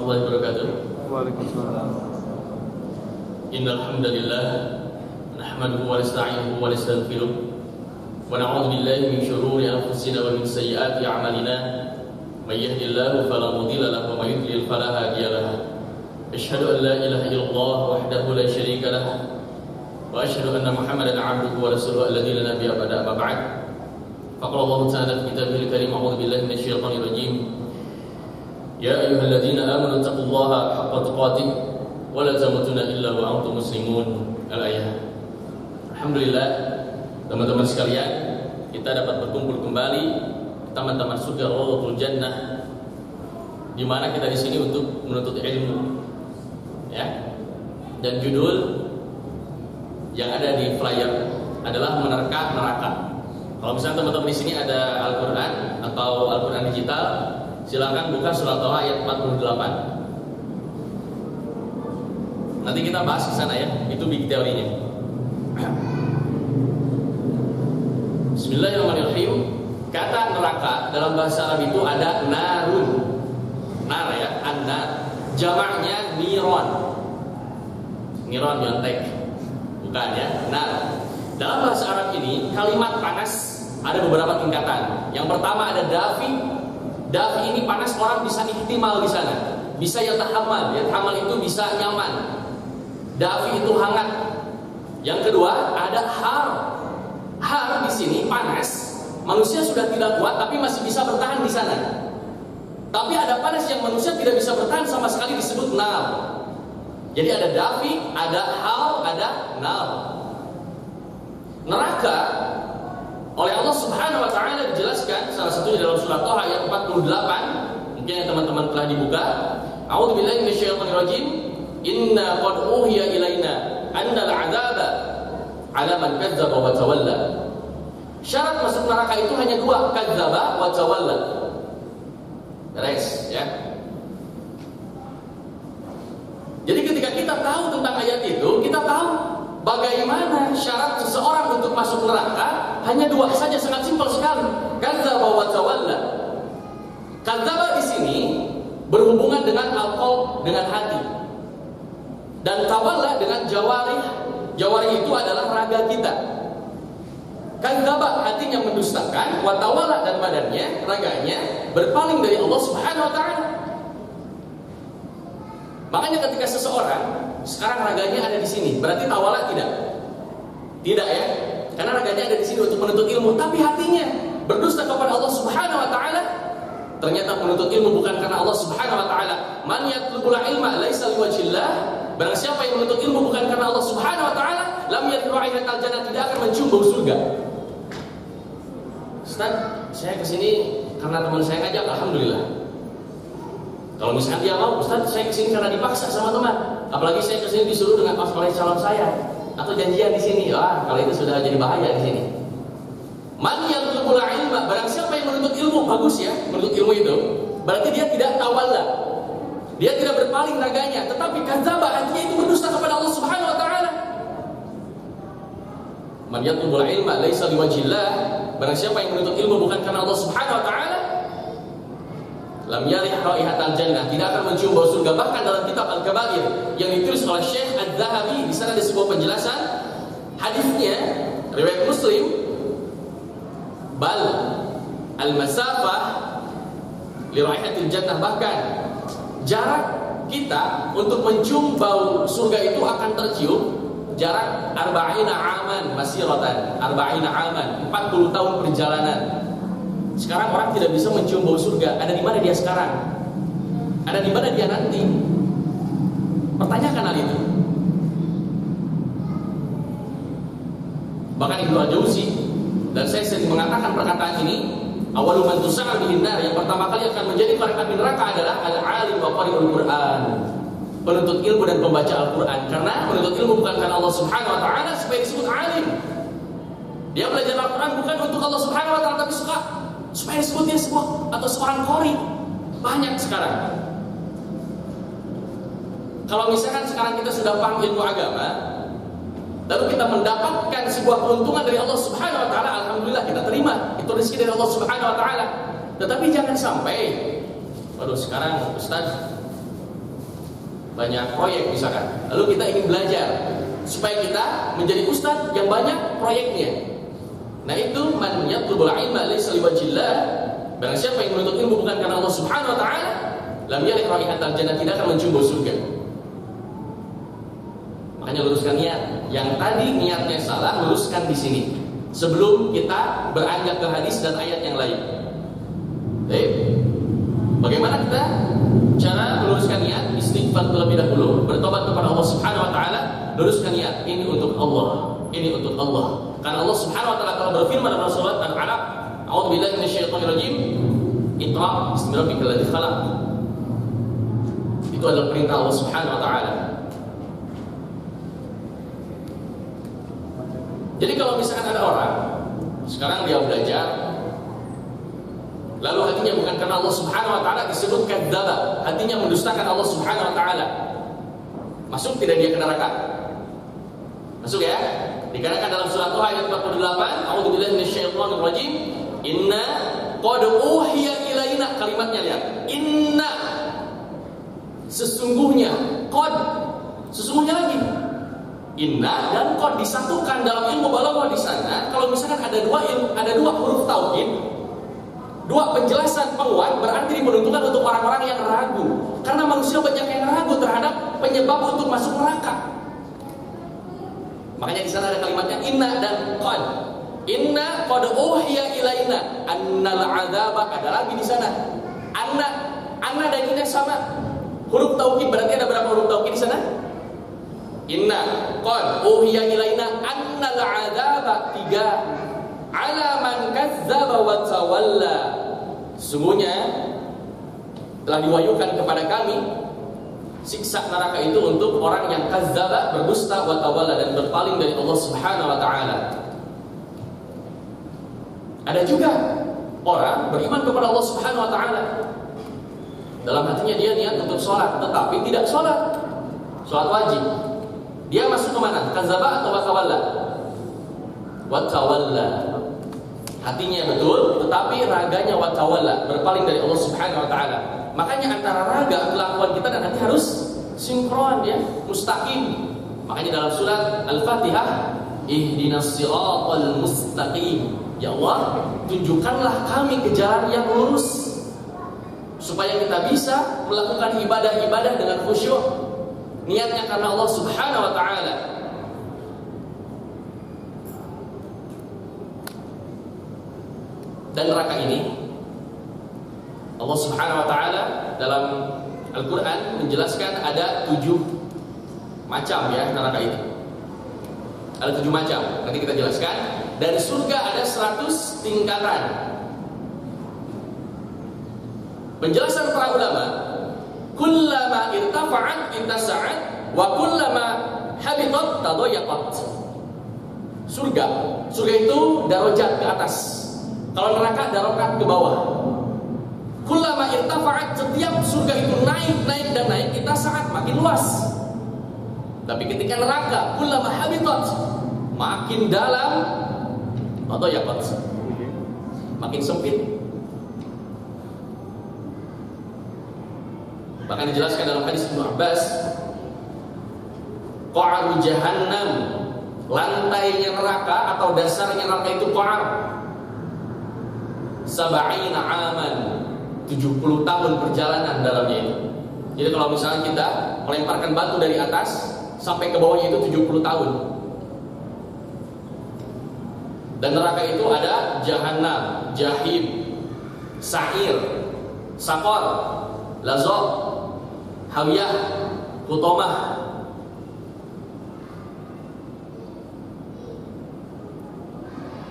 warahmatullahi wabarakatuh. Waalaikumsalam. Innal hamdalillah nahmaduhu wa nasta'inuhu wa nastaghfiruh wa na'udzu billahi min shururi anfusina wa min sayyiati a'malina. May yahdihillahu fala mudilla lahu wa may yudlil fala hadiya lahu. Asyhadu an la ilaha illallah wahdahu la syarika lahu wa asyhadu anna Muhammadan 'abduhu wa rasuluhu alladzi la nabiyya ba'da. Amma ba'd. Faqala Allah ta'ala fi kitabihil karim, a'udzu billahi minasy syaithanir rajim. Ya ayyuhalladzina amanu taqullaha haqqa tuqatih wa la tamutunna illa wa antum muslimun. Al-ayah. Alhamdulillah, teman-teman sekalian, kita dapat berkumpul kembali di taman-taman surga Rawdatul Jannah, di mana kita di sini untuk menuntut ilmu. Ya. Dan judul yang ada di flyer adalah menerka neraka. Kalau misalnya teman-teman di sini ada Al-Qur'an atau Al-Qur'an digital, silakan buka surat Thaha ayat 48. Nanti kita bahas di sana ya, itu big teorinya. Bismillahirrahmanirrahim. Kata neraka dalam bahasa Arab itu ada narun. Nar ya, an-nar. Jamaknya niron. Niron nyontek. Bukan ya, nar. Dalam bahasa Arab ini kalimat panas ada beberapa tingkatan. Yang pertama ada dafi. Dafi ini panas, orang bisa ihtimal di sana. Bisa yatahammal. Yatahammal itu bisa nyaman. Dafi itu hangat. Yang kedua ada har. Har di sini panas. Manusia sudah tidak kuat tapi masih bisa bertahan di sana. Tapi ada panas yang manusia tidak bisa bertahan sama sekali, disebut nar. Jadi ada dafi, ada har, ada nar. Neraka oleh Allah Subhanahu wa taala dijelaskan salah satunya dalam surat Thaha ayat 48. Mungkin teman-teman telah dibuka. A'udzubillahi minasyaitonir rajim. Inna qad uhiya ilaina annal 'adzaba 'ala man kadzdzaba wa tawalla. Syarat masuk neraka itu hanya dua, kadzdzaba wa tawalla. Beres ya. Jadi ketika kita tahu tentang ayat itu, kita tahu bagaimana syarat seseorang untuk masuk neraka. Hanya dua saja, sangat simpel sekali. Kadzdzaba wa tawalla. Kadzdzaba di sini berhubungan dengan al-qalb, dengan hati. Dan tawalla dengan jawarih. Jawarih itu adalah raga kita. Kadzdzaba hatinya mendustakan, wa tawalla dan badannya, raganya berpaling dari Allah Subhanahu wa taala. Makanya ketika seseorang sekarang raganya ada di sini, berarti tawalla tidak? Tidak ya. Karena raganya ada di sini untuk menuntut ilmu, tapi hatinya berdusta kepada Allah Subhanahu wa taala. Ternyata menuntut ilmu bukan karena Allah Subhanahu wa taala. Man yatlubul ilma laisa liwajhillah. Barang siapa yang menuntut ilmu bukan karena Allah Subhanahu wa taala, lam yadkhulul jannah, tidak akan mencium bau surga. Ustaz, saya kesini karena teman saya ngajak, alhamdulillah. Kalau misalkan dia mau, Ustaz, saya kesini karena dipaksa sama teman. Apalagi saya kesini disuruh dengan oleh calon saya atau janjian di sini. Kalau itu sudah jadi bahaya di sini. Man yatlubul ilma, barang siapa yang menuntut ilmu, bagus ya, menuntut ilmu itu. Berarti dia tidak tawalla. Dia tidak berpaling raganya, tetapi kadzdzaba hatinya itu berdusta kepada Allah Subhanahu wa taala. Man yatlubul ilma laisa liwajhillah, barang siapa yang menuntut ilmu bukan karena Allah Subhanahu wa taala, lam yarih raihatal jannah, tidak akan mencium bau surga. Bahkan dalam kitab Al-Kabair yang ditulis oleh Syekh Adz-Dzahabi, di sana ada sebuah penjelasan hadisnya riwayat Muslim, bal al-masafah li raihatil jannah, bahkan jarak kita untuk mencium bau surga itu akan tercium jarak 40 aman masiratan, 40 aman, 40 tahun perjalanan. Sekarang orang tidak bisa mencium bau surga. Ada di mana dia sekarang? Ada di mana dia nanti? Pertanyakan hal itu. Bahkan Ibnu Al-Jauzi, dan saya sering mengatakan perkataan ini, awalu man tus'al bihin nar, yang pertama kali akan menjadi korek api neraka adalah al-alim wa qari'ul Qur'an, penuntut ilmu dan pembaca Al-Qur'an. Karena penuntut ilmu bukan karena Allah Subhanahu wa taala supaya disebut alim. Dia belajar Al-Qur'an bukan untuk Allah Subhanahu wa taala, tapi supaya disebut dia sebuah atau seorang qari. Banyak sekarang. Kalau misalkan sekarang kita sudah paham ilmu agama, lalu kita mendapatkan sebuah keuntungan dari Allah Subhanahu wa taala, alhamdulillah kita terima. Itu rezeki dari Allah Subhanahu wa taala. Tetapi jangan sampai, waduh sekarang Ustaz banyak proyek misalkan. Lalu kita ingin belajar supaya kita menjadi ustadz yang banyak proyeknya. Nah itu man yatlubul ilma laysa liwajhillah. Barang siapa yang menuntut ilmu bukan karena Allah Subhanahu wa taala, lam yarih raihatal jannah, tidak akan mencium bau surga. Makanya luruskan niat. Yang tadi niatnya salah, luruskan di sini sebelum kita beranjak ke hadis dan ayat yang lain. Baik. Bagaimana kita cara meluruskan niat? Istighfar terlebih dahulu, bertobat kepada Allah Subhanahu wa taala, luruskan niat. Ini untuk Allah, ini untuk Allah. Karena Allah Subhanahu wa taala kalau berfirman dalam surat Al-Alaq, a'udzubillahi minasyaitonir rajim, Iqra bismi rabbikal ladzi khalaq. Itu adalah perintah Allah Subhanahu wa taala. Jadi kalau misalkan ada orang sekarang dia belajar, lalu hatinya bukan karena Allah Subhanahu wa taala, disebut kadzdzaba, hatinya mendustakan Allah Subhanahu wa taala. Masuk tidak dia ke neraka? Masuk ya? Dikarenakan dalam surat Tuhan ayat 48, a'udzubillahi minasyaitonir rajim, inna qad uhiya ilaina, kalimatnya lihat. Inna, sesungguhnya, qad, sesungguhnya lagi. Inna dan qad disatukan dalam ilmu balaghah di sana. Kalau misalkan ada dua huruf taukid, dua penjelasan penguat, berarti diperuntukkan untuk orang-orang yang ragu. Karena manusia banyak yang ragu terhadap penyebab untuk masuk neraka. Makanya di sana ada kalimatnya inna dan qad. Inna qad uhiya ilaina annal adzaba, ada lagi di sana. Anna dan inna sama. Huruf taukid, berarti ada berapa huruf taukid di sana? Inna qad uhiya ilaina annal adzaba, 3. Ala man kadzdzaba wa tawalla. Sesungguhnya telah diwahyukan kepada kami siksa neraka itu untuk orang yang kadzdzaba, berdusta, wa tawalla, dan berpaling dari Allah Subhanahu wa taala. Ada juga orang beriman kepada Allah Subhanahu wa taala. Dalam hatinya dia niat untuk sholat, tetapi tidak sholat wajib. Dia masuk ke mana? Kadzdzaba atau wa tawalla? Wa tawalla. Hatinya betul, tetapi raganya wa tawalla, berpaling dari Allah Subhanahu wa taala. Makanya antara raga, kelakuan kita dan hati harus sinkron ya, mustaqim. Makanya dalam surat Al-Fatihah, ihdinas siratal mustaqim. Ya Allah, tunjukkanlah kami ke jalan yang lurus supaya kita bisa melakukan ibadah-ibadah dengan khusyuk. Niatnya karena Allah Subhanahu wa taala. Dan neraka ini Allah Subhanahu wa taala dalam Al-Qur'an menjelaskan ada 7 macam ya neraka itu. Ada 7 macam, nanti kita jelaskan. Dari surga ada 100 tingkatan. Penjelasan para ulama, kullama irtafa'at ittasa'at wa kullama habitat tadayyaqat. Surga itu darajat ke atas. Kalau neraka darajat ke bawah. Kullama irtafa'at, setiap surga itu naik dan naik, kita saat makin luas. Tapi ketika neraka, kullama habitat, makin dalam atau yaqat, makin sempit. Bahkan dijelaskan dalam hadis Ibnu Abbas, qa'ru jahannam, lantainya neraka atau dasarnya neraka itu qa'r, 70 aman, 70 tahun perjalanan dalamnya itu. Jadi kalau misalnya kita melemparkan batu dari atas sampai ke bawahnya itu 70 tahun. Dan neraka itu ada jahannam, jahim, sa'ir, saqar, lazaq, hawiyah, hutamah.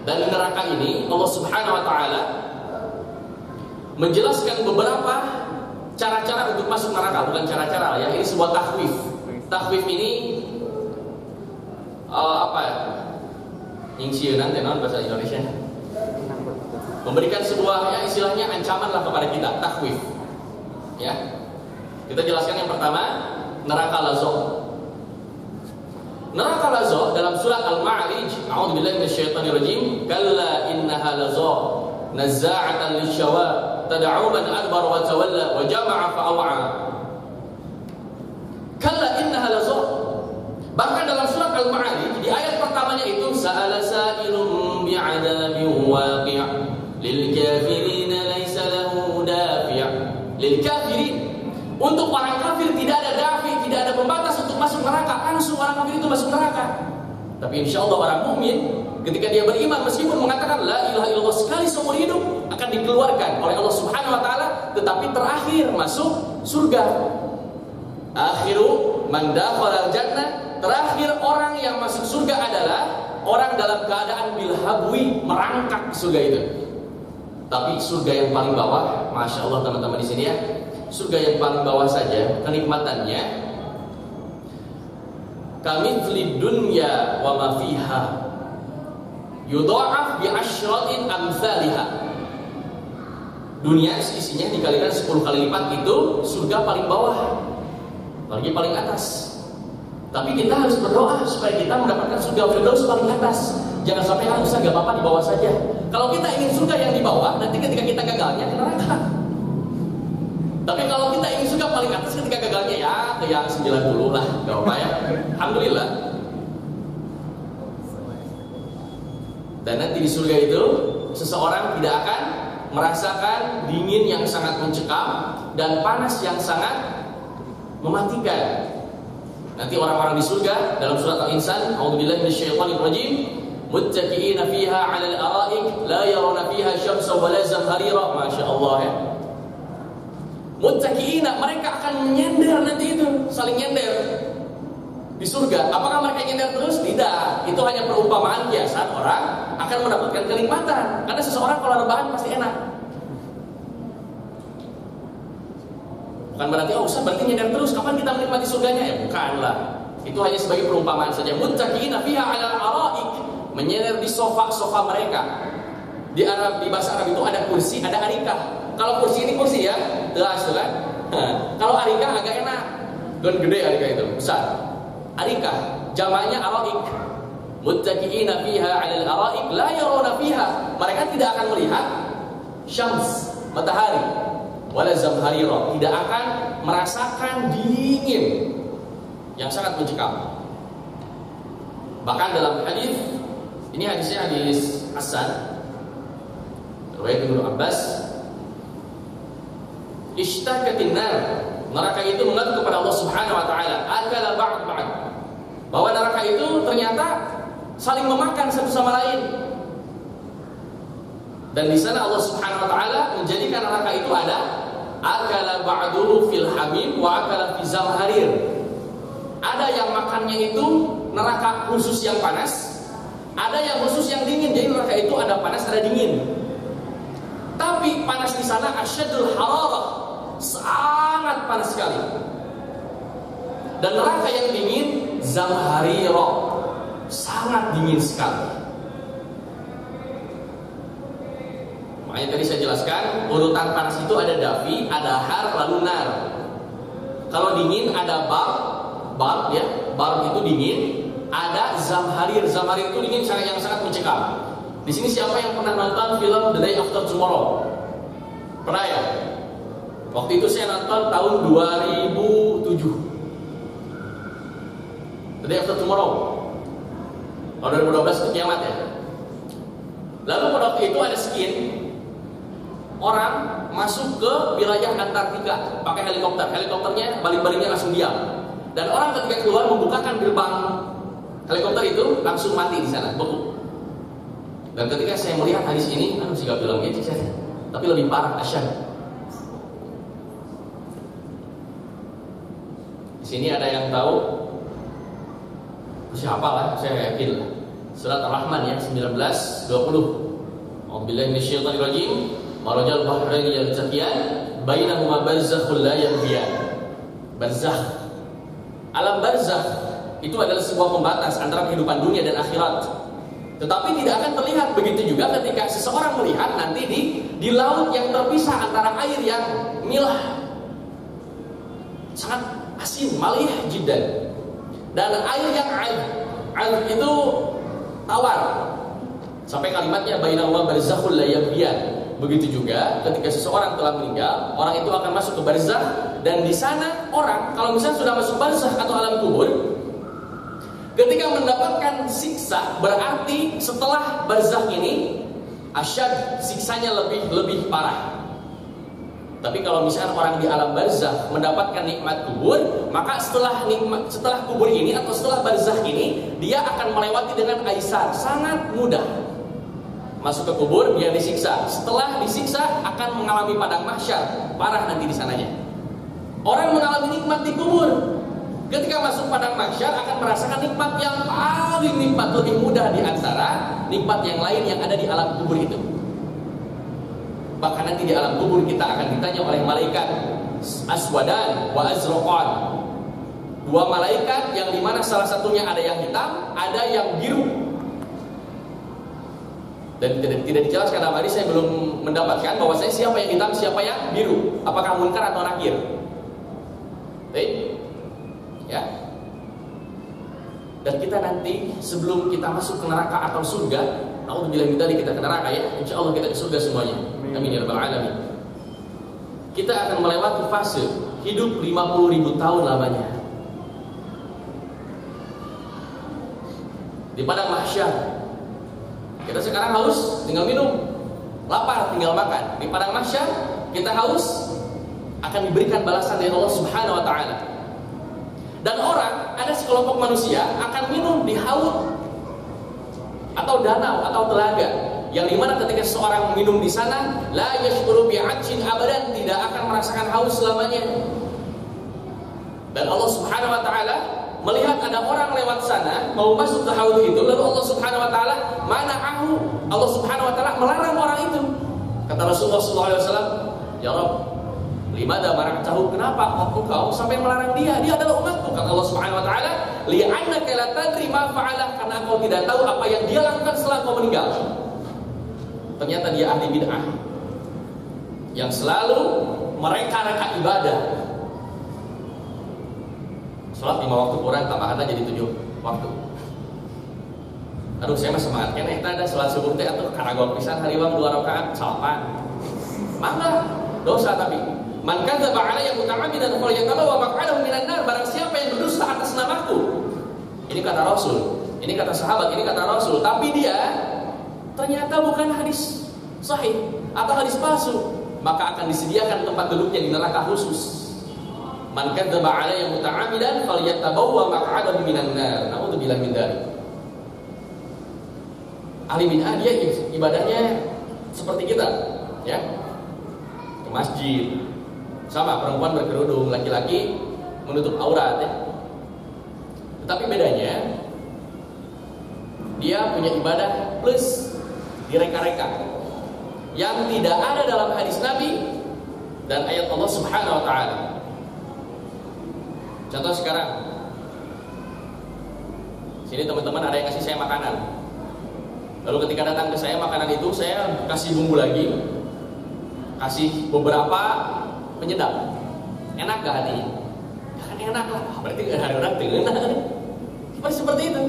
Dan neraka ini Allah Subhanahu wa taala menjelaskan beberapa cara-cara untuk masuk neraka, bukan cara-cara ya, ini sebuah takhwif. Takhwif ini apa ya? Ingsieunan tenan bahasa Indonesia. Memberikan sebuah ya istilahnya ancaman lah kepada kita, takhwif. Ya. Kita jelaskan yang pertama, neraka lazaq. Neraka lazaq dalam surat Al-Ma'arij, a'udzubillahi minasyaitonir rajim, kalla innaha lazaq, nazza'atan lisyawa, tad'u man adbar wa tawalla wa jama'a fa'awa. tidak ada dafi, tidak ada pembatas untuk masuk neraka, langsung orang kafir itu masuk neraka. Tapi insya Allah orang mukmin ketika dia beriman meskipun mengatakan la ilaha illallah sekali seumur hidup akan dikeluarkan oleh Allah Subhanahu wa taala, tetapi terakhir masuk surga. Akhiru man dakhala jannah, terakhir orang yang masuk surga adalah orang dalam keadaan bilhabwi, merangkak surga itu. Tapi surga yang paling bawah, masya Allah teman-teman di sini ya, surga yang paling bawah saja kenikmatannya kamitsli dunya wa ma fiha yudha'af bi asyratin amsalha. Dunia isinya dikalikan 10 kali lipat, itu surga paling bawah, lagi paling atas. Tapi kita harus berdoa supaya kita mendapatkan surga Firdaus paling atas. Jangan sampai usah gak apa-apa di bawah saja. Kalau kita ingin surga yang di bawah, nanti ketika kita gagalnya ke neraka. Tapi kalau kita ingin surga paling atas, ketika gagalnya ya ke yang 90 lah, gak apa-apa ya. Alhamdulillah. Dan nanti di surga itu seseorang tidak akan merasakan dingin yang sangat mencekam dan panas yang sangat mematikan. Nanti orang-orang di surga dalam surat Al-Insan, a'udzubillahi minasyaitonir rajim, muttaqiina fiha 'alal ara'ik la yarawna fiha syamsan wa la zamharira. Masyaallah ya. Muttaqiina, mereka akan menyender nanti itu, saling nyender di surga. Apakah mereka nyender terus? Tidak. Itu hanya perumpamaan kiasan orang akan mendapatkan kenikmatan. Karena seseorang kalau rebahan pasti enak. Bukan berarti Ustaz berarti nyender terus, kapan kita menikmati surganya? Ya bukanlah. Itu hanya sebagai perumpamaan saja. Muttaqiina fiha 'alal ara'ik, menyender di sofa-sofa mereka. Di bahasa Arab itu ada kursi, ada arikah. Kalau kursi ini kursi ya, jelas kan? Kalau arikah agak enak. Dan gede arikah itu, besar. Arikah, jamaknya ara'ik. Muttaqiina fiha 'alal ara'ik la yarawna fiha. Mereka tidak akan melihat syams, matahari, wala zamharira, tidak akan merasakan dingin yang sangat mencekam. Bahkan dalam hadis, ini hadisnya hadis Hasan, riwayat Ibnu Abbas, ishtakatin nar, neraka itu mengadu kepada Allah Subhanahu wa taala, akala ba'd, bahwa neraka itu ternyata saling memakan satu sama lain. Dan di sana Allah Subhanahu wa taala menjadikan neraka itu ada akala ba'duhu fil hamim wa akala fi zamharir. Ada yang makannya itu neraka khusus yang panas, ada yang khusus yang dingin. Jadi neraka itu ada panas, ada dingin. Tapi panas di sana asyadul hararah, sangat panas sekali. Dan neraka yang dingin zamharira, sangat dingin sekali. Makanya tadi saya jelaskan urutan panas itu ada dafi, ada har, lalu nar. Kalau dingin ada bar ya, bar itu dingin. Ada zamharir, zamharir itu dingin yang sangat mencekam. Di sini siapa yang pernah nonton film The Day After Tomorrow? Pernah ya? Waktu itu saya nonton tahun 2007. The Day After Tomorrow. Tahun 2012 itu kiamat ya. Lalu pada waktu itu ada skin orang masuk ke wilayah Antartika pakai helikopter. Helikopternya baling-balingnya langsung diam. Dan orang ketika keluar membukakan gerbang helikopter itu langsung mati di sana, beku. Dan ketika saya melihat hadis ini, sih gak bilang gitu saya, tapi lebih parah, asyad. Di sini ada yang tahu? Siapa lah? Saya yakin. Surat Ar-Rahman ya 19:20. A'udzubillahi minasyaitonir rajim. Marajal bahraini yaltaqiyan bainahuma barzakhul la yabghiyan. Barzakh. Alam barzakh itu adalah sebuah pembatas antara kehidupan dunia dan akhirat. Tetapi tidak akan terlihat. Begitu juga ketika seseorang melihat nanti di laut yang terpisah antara air yang milah, sangat asin, malih jiddan, dan air yang air itu tawar. Sampai kalimatnya bainahuma barzakhul la yabghiyan. Begitu juga ketika seseorang telah meninggal, orang itu akan masuk ke barzakh, dan di sana orang kalau misalnya sudah masuk barzakh atau alam kubur, ketika mendapatkan siksa, berarti setelah barzakh ini asyad, siksanya lebih parah. Tapi kalau misalnya orang di alam barzakh mendapatkan nikmat kubur, maka setelah kubur ini atau setelah barzakh ini, dia akan melewati dengan aisar, sangat mudah. Masuk ke kubur, dia disiksa. Setelah disiksa akan mengalami padang mahsyar, parah nanti di sananya. Orang mengalami nikmat di kubur, ketika masuk padang mahsyar akan merasakan nikmat yang paling nikmat, lebih mudah di antara nikmat yang lain yang ada di alam kubur itu. Bahkan nanti di alam kubur kita akan ditanya oleh malaikat aswadan wa azraqan. Dua malaikat yang dimana salah satunya ada yang hitam, ada yang biru. Dan tidak dijelaskan dalam hadis, saya belum mendapatkan bahwa siapa yang hitam, siapa yang biru. Apakah munkar atau nakir? Baik. Ya. Dan kita nanti sebelum kita masuk ke neraka atau surga, naudzubillah min dzalik, kita ke neraka ya, insyaallah kita ke surga semuanya. Amin ya rabbal alamin. Kita akan melewati fase hidup 50.000 tahun lamanya di padang mahsyar. Kita sekarang haus, tinggal minum. Lapar, tinggal makan. Di padang mahsyar kita haus, akan diberikan balasan dari Allah Subhanahu wa taala. Dan orang, ada sekelompok manusia akan minum di haud atau danau atau telaga, yang dimana ketika seorang minum di sana, la yashkuru bi'atshin abadan, tidak akan merasakan haus selamanya. Dan Allah Subhanahu wa taala melihat ada orang lewat sana mau masuk ke haud itu, lalu Allah Subhanahu wa taala mana'ahu, Allah Subhanahu wa taala melarang orang itu. Kata Rasulullah SAW, ya Rabb, limada maraktahu, kenapa engkau sampai melarang dia? Dia adalah umatku. Kata Allah Subhanahu wa taala, li'annaka la tadri ma fa'alah, karena engkau tidak tahu apa yang dia lakukan setelah engkau meninggal. Ternyata dia ahli bid'ah yang selalu mereka-reka ibadah. Salat 5 waktu kurang, tambahan aja jadi 7 waktu. Aduh, saya mah semangat keneh ada salat subuh teh atuh karagok pisan hariwang 2 rakaat salapan. Mangga dosa tapi man kadzaba alayya muta'ammidan falyatabawa maq'adahu minan nar, barang siapa yang berdusta atas namaku. Ini kata Rasul, ini kata sahabat, ini kata Rasul, tapi dia ternyata bukan hadis sahih atau hadis palsu, maka akan disediakan tempat duduknya di neraka khusus. Man kadzaba alayya muta'ammidan falyatabawwa maq'adahu minan nar. Naudzubillah min dzalik. Ahli bid'ah dia ibadahnya seperti kita, ya. Ke masjid. Sama, perempuan berkerudung, laki-laki menutup aurat, ya. Tetapi bedanya, dia punya ibadah plus direka-reka yang tidak ada dalam hadis Nabi dan ayat Allah Subhanahu wa taala. Contoh sekarang, sini teman-teman ada yang kasih saya makanan. Lalu ketika datang ke saya makanan itu, saya kasih bumbu lagi, kasih beberapa penyedap. Enak gak hatinya? Ya kan enak lah, berarti ada orang enak. Seperti itu.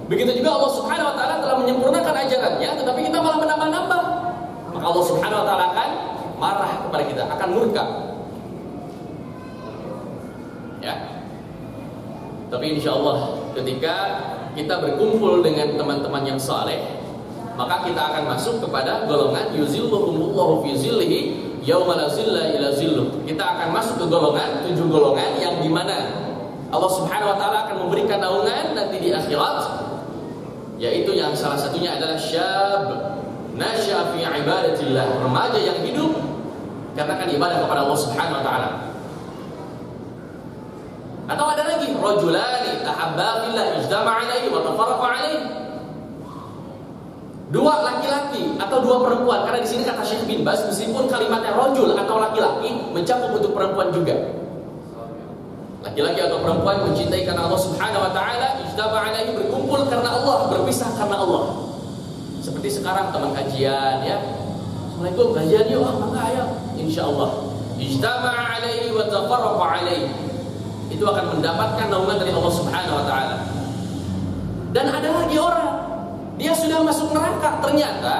Begitu juga Allah Subhanahu wa taala telah menyempurnakan ajarannya, tetapi kita malah menambah-nambah. Maka Allah Subhanahu wa taala akan marah kepada kita, akan murka. Ya. Tapi insya Allah ketika kita berkumpul dengan teman-teman yang saleh, maka kita akan masuk kepada golongan yuzilluhumullahu fi zillihi yauma la zilla illa zilluh. Kita akan masuk ke golongan 7 golongan yang dimana Allah Subhanahu wa taala akan memberikan naungan nanti di akhirat, yaitu yang salah satunya adalah syab nasya fi ibadatillah, remaja yang hidup karena kan ibadah kepada Allah Subhanahu wa taala. Atau ada lagi rajulani tahabba fillah ijtama'a alaihi wa tafarraqa alaihi. 2 laki-laki atau 2 perempuan, karena di sini kata Syekh bin Baz meskipun kalimatnya rajul atau laki-laki mencakup untuk perempuan juga. Laki-laki atau perempuan mencintai karena Allah Subhanahu wa taala, ijtama'a alaihi, berkumpul karena Allah, berpisah karena Allah. Seperti sekarang teman kajian ya. Assalamualaikum, kajian yuk, maka ayo. Insyaallah. Ijtama'a alaihi wa tafarraqa alaihi. Itu akan mendapatkan naungan dari Allah Subhanahu wa taala. Dan ada lagi orang, dia sudah masuk neraka, ternyata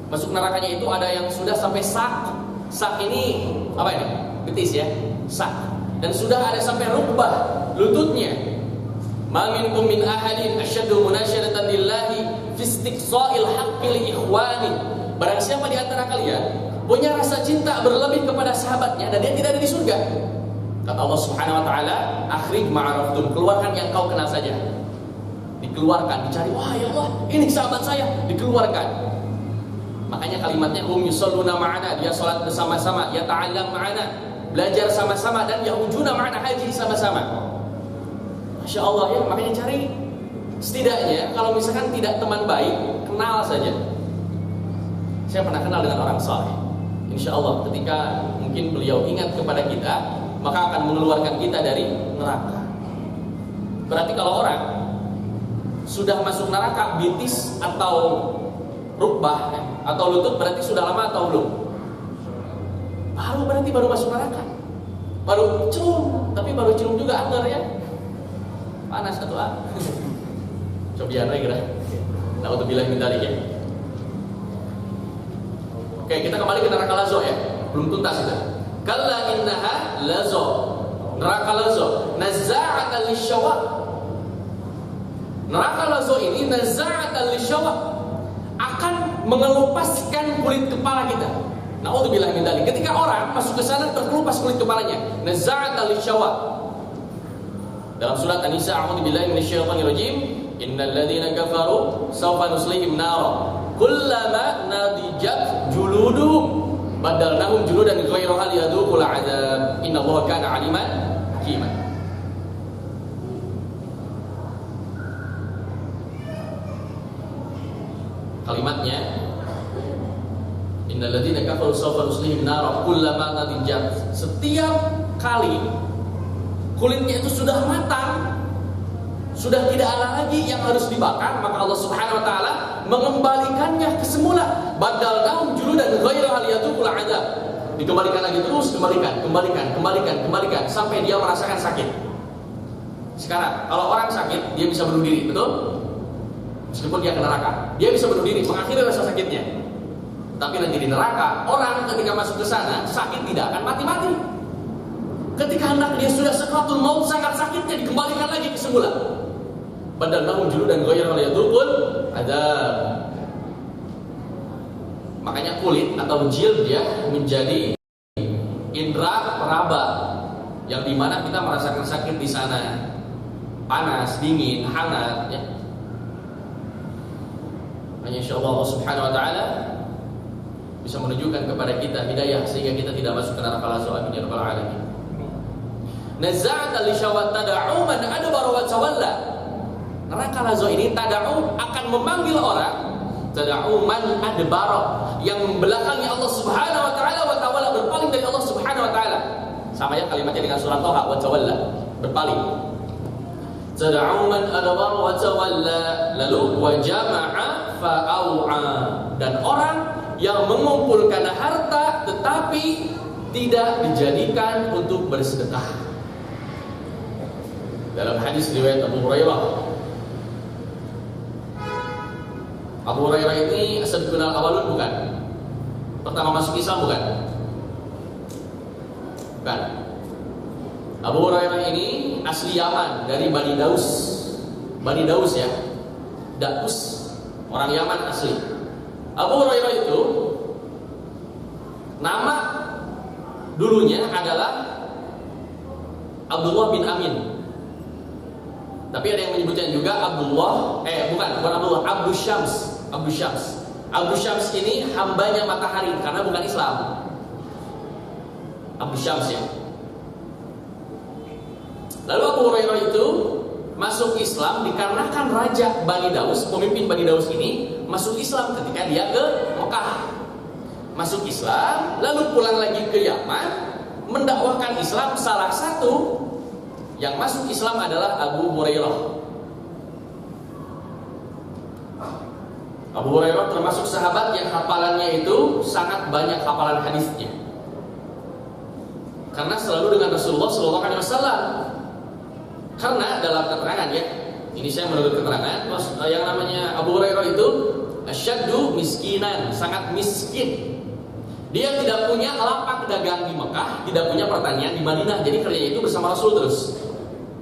masuk nerakanya itu ada yang sudah sampai sak. Sak ini apa ini? Betis ya, sak. Dan sudah ada sampai rukbah, lututnya. Ma minkum min ahadin asyaddu munasyadatan lillahi fi istiqsa'il haqqi li ikhwani. Barang siapa di antara kalian punya rasa cinta berlebih kepada sahabatnya, dan dia tidak ada di surga. Kata Allah Subhanahu wa taala, "Akhrij ma'araftum," keluarkan yang kau kenal saja. Dikeluarkan, dicari, wah ya Allah, ini sahabat saya, dikeluarkan. Makanya kalimatnya yusalluna ma'ana, dia salat bersama-sama, yata'allam ma'ana, belajar sama-sama, dan yahujuna ma'ana, haji sama-sama. Masya Allah ya, makanya cari. Setidaknya kalau misalkan tidak teman baik, kenal saja. Saya pernah kenal dengan orang saleh. Insya Allah ketika mungkin beliau ingat kepada kita, maka akan mengeluarkan kita dari neraka. Berarti kalau orang sudah masuk neraka, bitis atau rukbah atau lutut, berarti sudah lama atau belum? Berarti baru masuk neraka. Baru cium, tapi baru cium juga anggar ya. Panas atau apa? Cobian lagi lah. Nah, untuk bilang minta ya. Oke, kita kembali ke neraka lazo ya. Belum tuntas itu. Kalla innaha lazo. Neraka lazo. Nazza'atan lisyawa. Neraka lazo ini nazza'atan lisyawa, akan mengelupaskan kulit kepala kita. Na'udzubillah min dzalik. Ketika orang masuk ke sana terkelupas kulit kepalanya. Nazza'atan lisyawa. Dalam surat An-Nisa, a'udzubillahi minasyaitonirrajim, innal ladzina kafaru sawfa nuslihim nara kullama nadijat juluduhum badalnahum juludan ghayraha liyadhuqul 'adzab innallaha kana 'aliman hakiman. Kalimatnya, innal ladzina kafaru sawfa nuslihim nara kullama nadijat, setiap kali kulitnya itu sudah matang, sudah tidak ada lagi yang harus dibakar, maka Allah Subhanahu wa taala mengembalikannya ke semula. Badalnahum juludan ghayraha liyadhuqul 'adzab. Dikembalikan lagi terus, kembalikan sampai dia merasakan sakit. Sekarang, kalau orang sakit, dia bisa bunuh diri, betul? Meskipun dia ke neraka, dia bisa bunuh diri, mengakhiri rasa sakitnya. Tapi nanti di neraka, orang ketika masuk ke sana, sakit tidak akan mati-mati. Ketika hendak dia sudah sakaratul maut, sangat sakitnya, dikembalikan lagi ke semula. Badalnahum juludan ghayraha liyadhuqul 'adzab. Makanya kulit atau jilid dia menjadi indera peraba, yang dimana kita merasakan sakit di sana, panas, dingin, hangat. Ya. Hanya insyaallah Allah Subhanahu Wa Taala bisa menunjukkan kepada kita hidayah sehingga kita tidak masuk ke neraka lazo. Amin ya rabbal alamin. Nazza'atan lisyawat tada'u man adbara wa tawalla. Neraka lazo ini tada'u akan memanggil orang, tada'u man adbara, yang membelakangi Allah Subhanahu wa taala, wa tawalla, berpaling dari Allah Subhanahu wa taala. Sama ya kalimatnya dengan surat Thaha, wa tawalla, berpaling. Tada'u man adbara wa tawalla, lalu wa jama'a fa'au'a, dan orang yang mengumpulkan harta tetapi tidak dijadikan untuk bersedekah. Dalam hadis riwayat Abu Hurairah, Abu Hurairah ini as-sabiqunal awwalun bukan? Pertama masuk Islam bukan? Bukan. Abu Hurairah ini asli Yaman, dari Bani Daus. Bani Daus ya. Daus, orang Yaman asli. Abu Hurairah itu nama dulunya adalah Abdullah bin Amin. Tapi ada yang menyebutnya juga Abdullah, bukan Abdullah, Abu Syams. Abu Syams. Abu Syams ini hambanya matahari karena bukan Islam. Abu Syams ya. Lalu Abu Hurairah itu masuk Islam dikarenakan Raja Bani Daus, pemimpin Bani Daus ini masuk Islam ketika dia ke Mekah. Masuk Islam, lalu pulang lagi ke Yaman, mendakwahkan Islam. Salah satu yang masuk Islam adalah Abu Hurairah. Abu Hurairah termasuk sahabat yang hafalannya itu sangat banyak, hafalan hadisnya. Karena selalu dengan Rasulullah Sallallahu Alaihi Wasallam. Karena dalam keterangan ya, ini saya menurut keterangan, yang namanya Abu Hurairah itu asyaddu miskinan, sangat miskin. Dia tidak punya lapak dagang di Mekah, tidak punya pertanian di Madinah, jadi kerjanya itu bersama Rasul terus.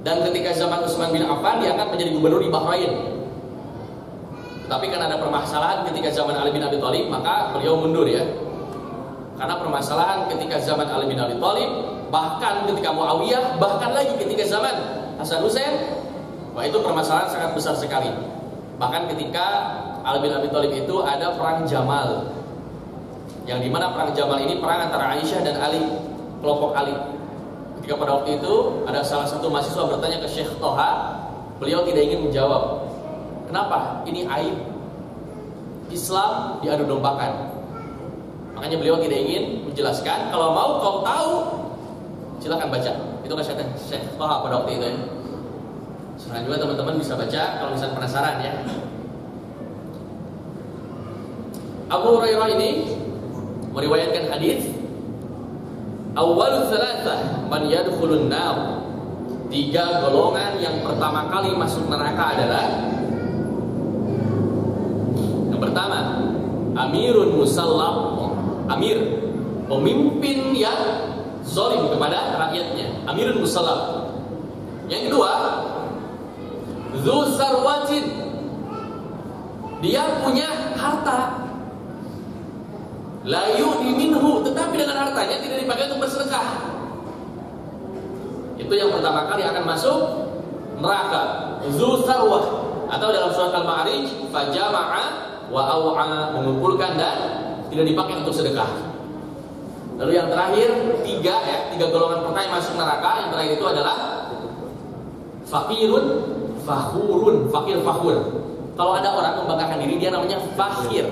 Dan ketika zaman Utsman bin Affan diangkat menjadi gubernur di Bahrain. Tapi karena ada permasalahan ketika zaman Ali bin Abi Thalib, maka beliau mundur ya. Karena permasalahan ketika zaman Ali bin Abi Thalib, bahkan ketika Muawiyah, bahkan lagi ketika zaman Hasan Hussein, wah itu permasalahan sangat besar sekali. Bahkan ketika Ali bin Abi Thalib itu ada perang Jamal, yang dimana perang Jamal ini perang antara Aisyah dan Ali, kelompok Ali. Ketika pada waktu itu ada salah satu mahasiswa bertanya ke Syekh Toha, beliau tidak ingin menjawab. Kenapa? Ini aib. Islam diadu dombakan. Makanya beliau tidak ingin menjelaskan. Kalau mau kau tahu, silakan baca. Itu kata Syekh Toha pada waktu itu ya. Sekarang juga teman-teman bisa baca kalau misalnya penasaran ya. Abu Hurairah ini meriwayatkan hadis, awwal thalathah man yadkhulun nar. 3 golongan yang pertama kali masuk neraka adalah: yang pertama, amirun musallam. Amir, pemimpin yang zalim kepada rakyatnya, amirun musallam. Yang kedua, dzu sarwatin, dia punya harta, la yu'ti minhu, tetapi dengan hartanya tidak dipakai untuk bersedekah. Itu yang pertama kali akan masuk neraka, dzu sarwah, atau dalam surat Al-Ma'arij, fajama'a wa aw'a, mengumpulkan dan tidak dipakai untuk sedekah. Lalu yang terakhir, 3 golongan pertama yang masuk neraka. Yang terakhir itu adalah fakirun fakhurun, fakir fakhur. Kalau ada orang membanggakan diri, dia namanya fakhir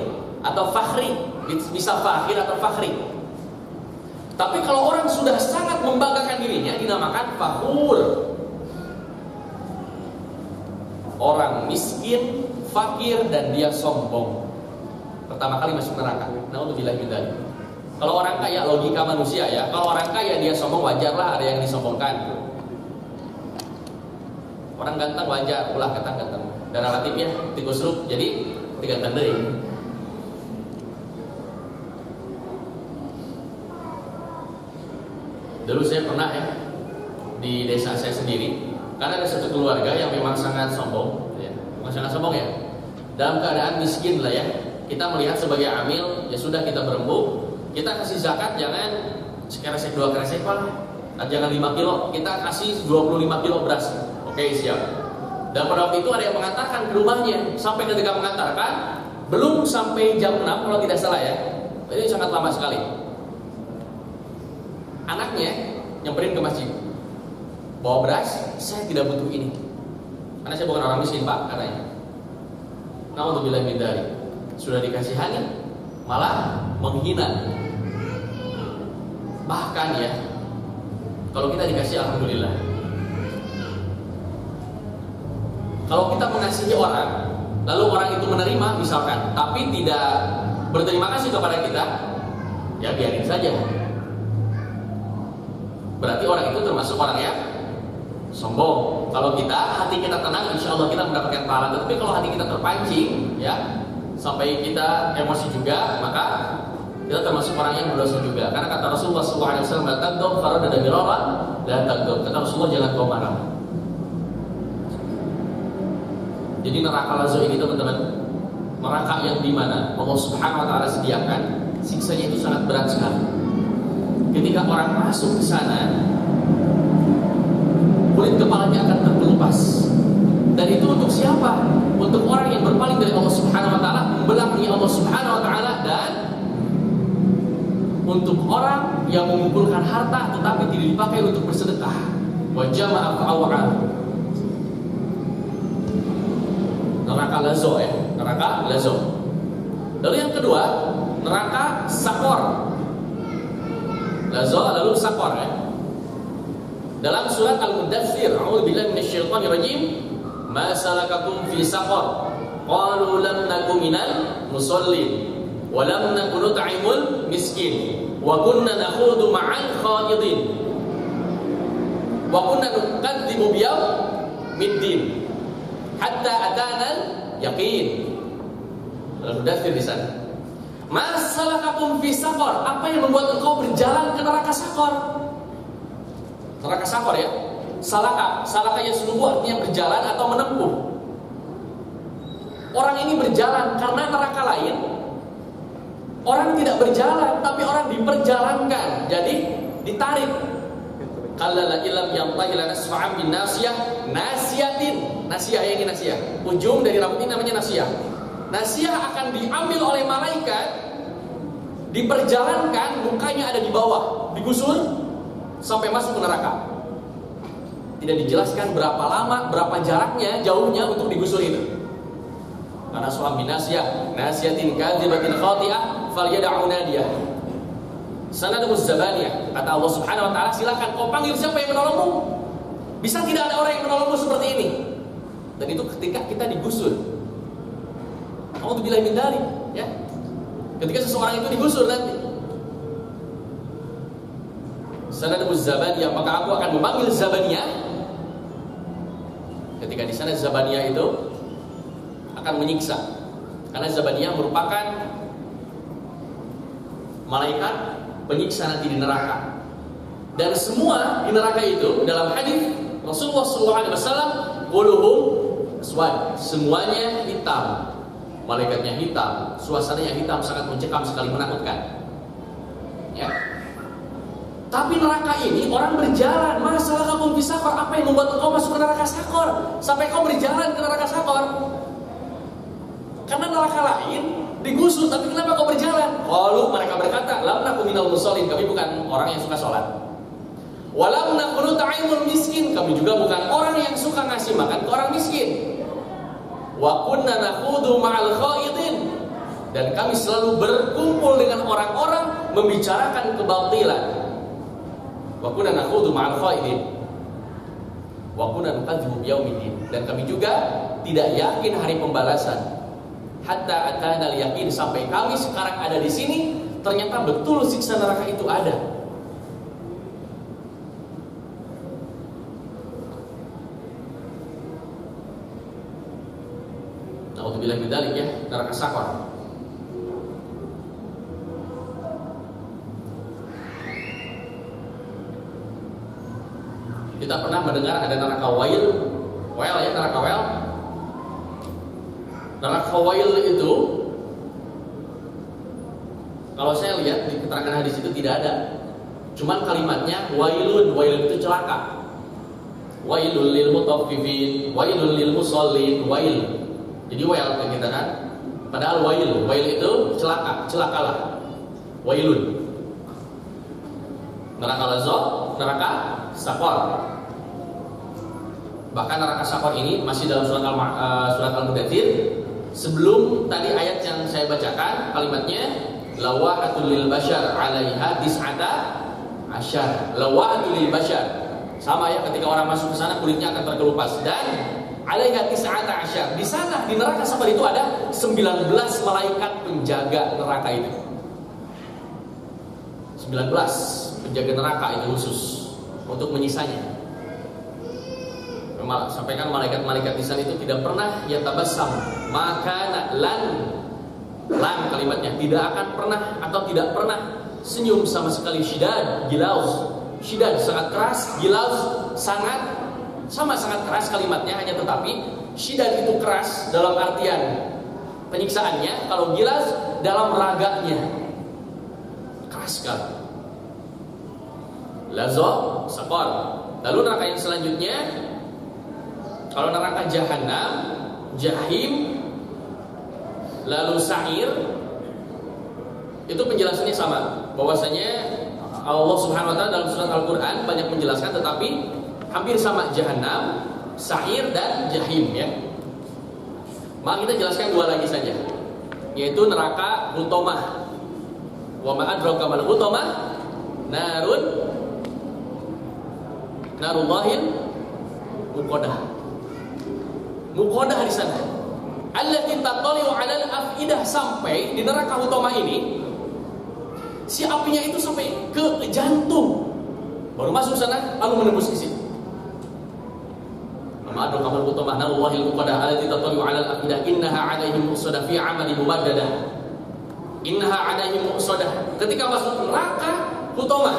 atau fakhri, bisa fakhir atau fakhri. Tapi kalau orang sudah sangat membanggakan dirinya, dinamakan fakhur. Orang miskin, fakir, dan dia sombong, pertama kali masuk neraka. Na'udzubillahi min dzalik. Kalau orang kaya, logika manusia ya, kalau orang kaya dia sombong, wajarlah ada yang disombongkan. Orang ganteng wajar, ulah ganteng. Dan relatif ya, tikus rup, jadi diganteng deui. Dulu saya pernah ya di desa saya sendiri, karena ada satu keluarga yang memang sangat sombong, ya, bukan sangat sombong ya, dalam keadaan miskin lah ya. Kita melihat sebagai amil, ya sudah kita berembuk, kita kasih zakat jangan sekresek 2 kresek lah, jangan 5 kilo, kita kasih 25 kilo beras. Oke, siap. Dan pada waktu itu ada yang mengantarkan ke rumahnya, sampai ketika mengantarkan belum sampai jam 6 kalau tidak salah ya. Ini sangat lama sekali. Anaknya nyamperin ke masjid, bawa beras, saya tidak butuh ini, karena saya bukan orang miskin pak, katanya. Na'udzubillahi min dzalik. Sudah dikasihani, malah menghina. Bahkan ya, kalau kita dikasih, alhamdulillah. Kalau kita mengasihi orang, lalu orang itu menerima misalkan, tapi tidak berterima kasih kepada kita, ya biarin saja. Berarti orang itu termasuk orang yang sombong. Kalau hati kita tenang, insya Allah kita mendapatkan pahala. Tapi kalau hati kita terpancing, ya, sampai kita emosi juga, maka kita termasuk orang yang berdosa juga. Karena kata Rasulullah SAW, la taghdab faradada mirara, la taghdab. Kata Rasulullah, jangan kau marah. Jadi neraka lazo ini teman-teman, neraka yang dimana Allah Subhanahu Wa Taala sediakan, siksanya itu sangat berat sekali. Ketika orang masuk ke sana, kulit kepalanya akan terkelupas. Dan itu untuk siapa? Untuk orang yang berpaling dari Allah Subhanahu Wa Taala, membelakangi Allah Subhanahu Wa Taala, dan untuk orang yang mengumpulkan harta tetapi tidak dipakai untuk bersedekah. Wa jama'a fa'awa'a. Neraka lazo ya, neraka lazo. Lalu yang kedua, neraka sakor. Lazo lalu sakor ya. Dalam surat Al-Mudaththir, a'udzubillahi minasyaitonir rajim, ma salakakum fi saqar? Qalu lam nakum minal musallin wa lam nakun nut'imul miskin wa kunna nakhudu ma'al khaidin wa kunna nukadzibu biyaumiddin hatta atana yaqin. Al-Mudaththir di sana. Ma salakakum fi saqar? Apa yang membuat engkau berjalan ke neraka sakor? Neraka sakor ya. Salakanya sungguh artinya berjalan atau menempuh. Orang ini berjalan karena neraka lain Orang tidak berjalan, tapi orang diperjalankan. Jadi ditarik. Kallala illam yantahi lanasfa'an bin nasiyah, nasiyatin. Nasiyah ini nasiyah. Ujung dari rambut ini namanya nasiyah. Nasiyah akan diambil oleh malaikat, diperjalankan, mukanya ada di bawah, digusur sampai masuk ke neraka. Tidak dijelaskan berapa lama, berapa jaraknya, jauhnya untuk digusur itu. Karena suami nasiyah, nasiyatin kadzibatin khati'ah, falyad'u nadiyah. Sanadul zabaniyah. Kata Allah Subhanahu wa taala, silakan kau panggil siapa yang menolongmu. Bisa tidak ada orang yang menolongmu seperti ini. Dan itu ketika kita digusur. A'udzubillahi min dzalik, ya. Ketika seseorang itu digusur nanti. Sanadul zabaniyah, maka aku akan memanggil zabaniyah. Ketika di sana zabaniyah itu akan menyiksa. Karena zabaniyah merupakan malaikat penyiksa nanti di neraka. Dan semua di neraka itu dalam hadis Rasulullah SAW, quluhum aswad, semuanya hitam, malaikatnya hitam, suasananya hitam, sangat mencekam sekali, menakutkan. Ya. Tapi neraka ini orang berjalan. Masalah kamu bisa sakor, apa yang membuat engkau masuk ke neraka sakor sampai kau berjalan ke neraka sakor? Karena neraka lain digusur, tapi kenapa kau berjalan? Qalu, mereka berkata, lam naku minal musallin, kami bukan orang yang suka sholat. Walam naku nut'imul miskin, kami juga bukan orang yang suka ngasih makan ke orang miskin. Wa kunna nakhudu ma'al khaidin, dan kami selalu berkumpul dengan orang-orang membicarakan kebatilan. Wa kunna nakhudu ma'al khaidin wa kunna nukadzibu biyaumiddin, dan kami juga tidak yakin hari pembalasan. Hatta atana al-yaqin, sampai kami sekarang ada di sini, ternyata betul siksa neraka itu ada. Na'udzubillah min dzalik, ya, neraka sakor. Kita pernah mendengar ada neraka wail, ya, neraka wail. Neraka wail itu, kalau saya lihat di keterangan hadis itu tidak ada. Cuman kalimatnya wailun, wailun itu celaka. Wailul lil mutaffifin, wailul lil musallin, wail. Jadi wail ke kita kan. Padahal wail itu celaka, celakalah. Wailun. Neraka lazza, neraka sakor. Bahkan neraka sakor ini masih dalam surat Al-Mudaththir. Sebelum tadi ayat yang saya bacakan, kalimatnya lawahatul lil bashar 'alaiha tis'ata asyar. Lawahatul lil bashar. Sama ya, ketika orang masuk ke sana kulitnya akan terkelupas, dan 'alaiha tis'ata asyar. Di sana di neraka sakor itu ada 19 malaikat penjaga neraka itu. 19 penjaga neraka itu khusus untuk menyisanya. Sampaikan malaikat-malaikat di sana itu tidak pernah yatabassam, maka lan kalimatnya tidak akan pernah atau tidak pernah senyum sama sekali. Syidad, gilauz, syidad sangat keras, gilauz sangat keras kalimatnya, hanya tetapi syidad itu keras dalam artian penyiksaannya, kalau gilauz dalam raganya keras sekali. Lazza, sakor. Lalu neraka yang selanjutnya, kalau neraka Jahannam, Jahim, lalu Sa'ir, itu penjelasannya sama. Bahwasanya Allah Subhanahu wa taala dalam surat Al-Qur'an banyak menjelaskan, tetapi hampir sama, Jahannam, Sa'ir, dan Jahim, ya. Maka kita jelaskan dua lagi saja, yaitu neraka Hutomah. Wa ma adraka mal Hutomah? Narullahil muqaddah. Muqaddah di sana. Allati tattali'u 'alal afidah, sampai di neraka Hutomah ini si apinya itu sampai ke jantung. Baru masuk sana lalu menembus ke situ. Ma adraka mal Hutomah narullahil muqaddah allati tattali'u 'alal afidah innaha 'alaihim muqsadah fi 'amali mumaddadah. Innaha 'alaihim muqsadah. Ketika masuk neraka Hutomah,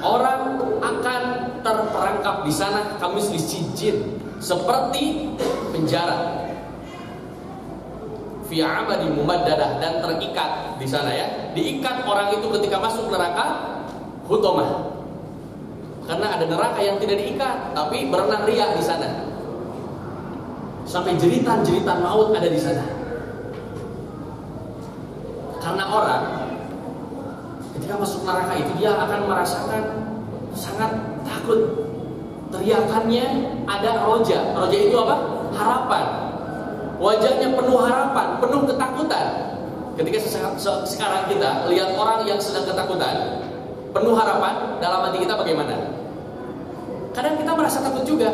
orang akan terperangkap di sana kamis lisijin, seperti penjara. fi 'amadin mumaddadah, dan terikat di sana ya. Diikat orang itu ketika masuk neraka hutomah. Karena ada neraka yang tidak diikat tapi berenang ria di sana. Sampai jeritan-jeritan maut ada di sana. Karena orang ketika masuk neraka itu dia akan merasakan sangat takut. Teriakannya ada roja. Roja itu apa? Harapan. Wajahnya penuh harapan, penuh ketakutan. Ketika sekarang kita lihat orang yang sedang ketakutan, penuh harapan, dalam hati kita bagaimana? Kadang kita merasa takut juga.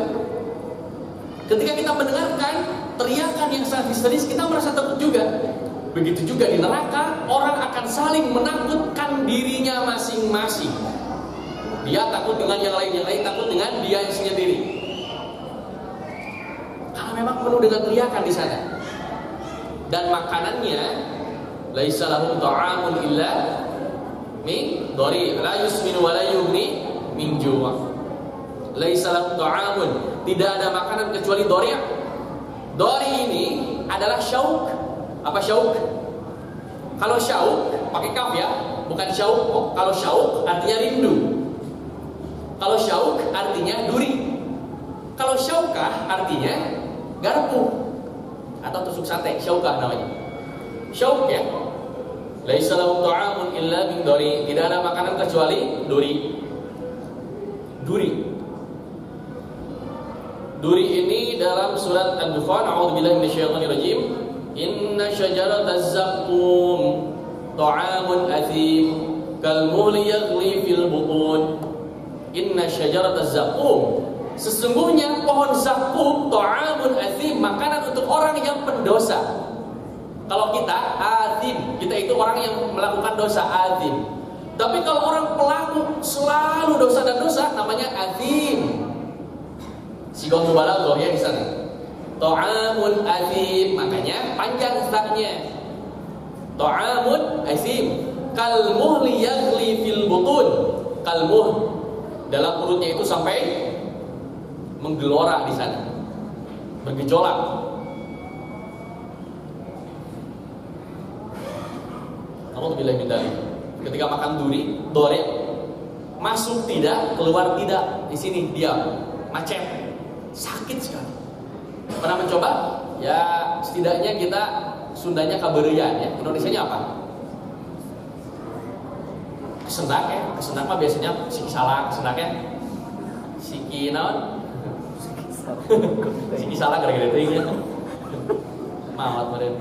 Ketika kita mendengarkan teriakan yang sangat histeris, kita merasa takut juga. Begitu juga di neraka, orang akan saling menakutkan dirinya masing-masing. Dia takut dengan yang lain takut dengan dia sendiri. Karena memang penuh dengan teriakan di sana. Dan makanannya laisa lahum ta'amun illa min dhari' la yusminu wa la yughni min ju'. Laisa lahum ta'amun, tidak ada makanan kecuali dhari'. Dhari' ini adalah syauk. Apa syauk? Kalau syauk pakai kaf ya, bukan syauk. Kalau syauk artinya rindu. Kalau syauk artinya duri. Kalau syaukah artinya garpu atau tusuk sate, syaukah namanya. Syauk ya. Laisa lahum ta'amun illa min dhari', tidak ada makanan kecuali duri. Duri. Duri ini dalam surat Ad-Dukhan, a'udzubillahi minasyaitonir rajim. Inna syajarataz zaqqum ta'amun athim kalmuhli yaghli fil butun. Inna syajarataz zaqqum, sesungguhnya pohon zakum ta'amun athim, makanan untuk orang yang pendosa. Kalau kita athim, kita itu orang yang melakukan dosa, athim. Tapi kalau orang pelaku selalu dosa dan dosa, namanya athim. Sigah mubalaghah ya di sana. Ta'amun athim, makanya panjang zaknya. Ta'amun athim kalmuhli yaghli fil butun. Kalmuh, dalam perutnya itu sampai menggelora di sana, bergejolak. Alhamdulillah bidali. Ketika makan duri, dhari', masuk tidak, keluar tidak, di sini diam, macet, sakit sekali. Pernah mencoba? Ya setidaknya kita Sundanya kaberian ya, Indonesianya apa? Kesendak ya, kesendak mah biasanya siki salah, kesendaknya siki naon? Siki salah gara-gara itu ya. Mawat meren.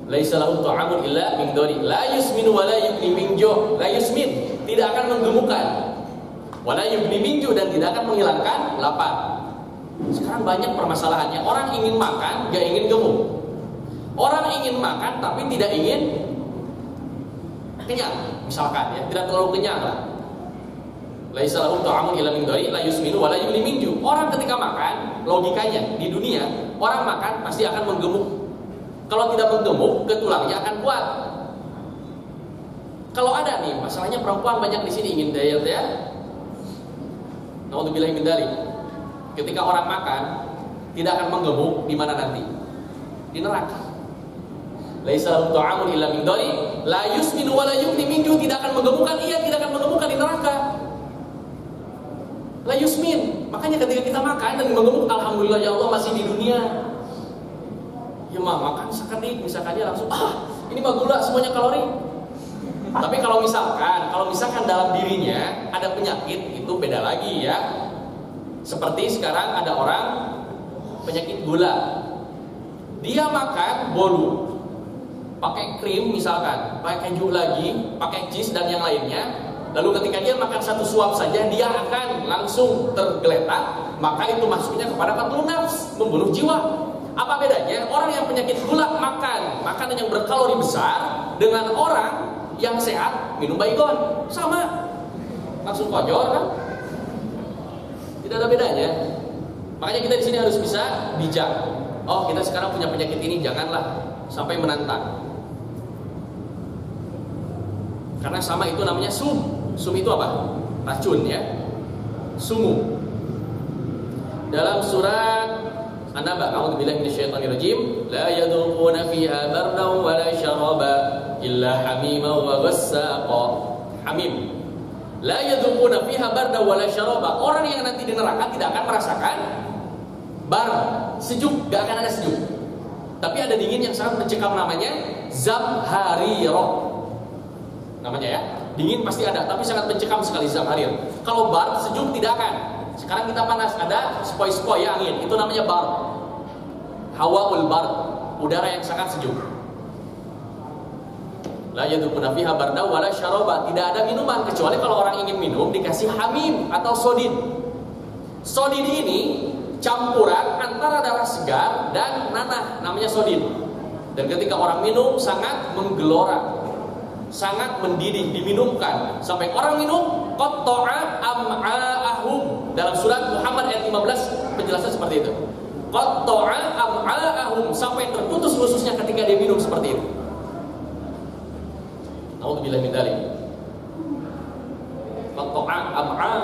Laisa lahum ta'amun illa min dhari', la yusmin wa la yughni min ju'. La yusmin, tidak akan menggemukkan. Wa la yughni min ju', dan tidak akan menghilangkan lapar. Sekarang banyak permasalahannya, orang ingin makan, gak ingin gemuk. Orang ingin makan tapi tidak ingin kenyang, misalkan ya, tidak terlalu kenyang lah. Laisa lahum ta'amun illa min dhari', la yusminu wa la yughni min ju'. Orang ketika makan, logikanya di dunia, orang makan pasti akan menggemuk. Kalau tidak menggemuk, ke tulangnya akan kuat. Kalau ada nih, masalahnya perempuan banyak di sini ingin diet ya. Naudzubillahi min dzalik. Ketika orang makan tidak akan menggemuk, di mana nanti? Di neraka. Laisa lahum ta'amun illa min dhari', la yusminu wa la yughni min ju', tidak akan menggemukkan, iya tidak akan menggemukkan di neraka. La yusmin. Makanya ketika kita makan dan menggemuk, alhamdulillah ya Allah masih di dunia. Ya mah makan sekedik misalkan dia langsung ini mah gula semuanya kalori. Tapi kalau misalkan dalam dirinya ada penyakit, itu beda lagi ya. Seperti sekarang ada orang penyakit gula. Dia makan bolu, pakai krim misalkan, pakai keju lagi, pakai cheese dan yang lainnya. Lalu ketika dia makan satu suap saja, dia akan langsung tergeletak. Maka itu masuknya kepada qatlun nafs, membunuh jiwa. Apa bedanya orang yang penyakit gula makan makanan yang berkalori besar dengan orang yang sehat minum baygon? Sama, langsung kojor kan? Tidak ada bedanya. Makanya kita di sini harus bisa bijak. Oh, kita sekarang punya penyakit ini, janganlah sampai menantang. Karena sama itu namanya sum. Sum itu apa? Racun ya. Sumu. Dalam surat An-Naba. A'udzubillahi minasyaitonirrajim. La yadhuquna fiha bardan wa la syaraba illa hamiman wa ghassaqa. Hamim. La yadhuquna fiha bardan wa la syaraba. Orang yang nanti di neraka tidak akan merasakan bar, sejuk, gak akan ada sejuk. Tapi ada dingin yang sangat mencekam, namanya zamharira. Namanya ya. Dingin pasti ada, tapi sangat mencekam sekali zamharir. Kalau bar, sejuk tidak akan. Sekarang kita panas, ada sepoi-sepoi ya angin, itu namanya bar. Hawaul bar, udara yang sangat sejuk. La yadhuquna fiha barda wala syaraba. Tidak ada minuman kecuali kalau orang ingin minum dikasih hamim atau sodin. Sodin ini campuran antara darah segar dan nanah, namanya sodin. Dan ketika orang minum sangat menggelora, sangat mendidih, diminumkan sampai orang minum qatta'a am'a'ahum. Dalam surat Muhammad ayat 15 penjelasan seperti itu. Qatta'a am'a'ahum, sampai terputus ususnya ketika dia minum seperti itu. A'udzubillahi min dzalik. Qatta'a am'a.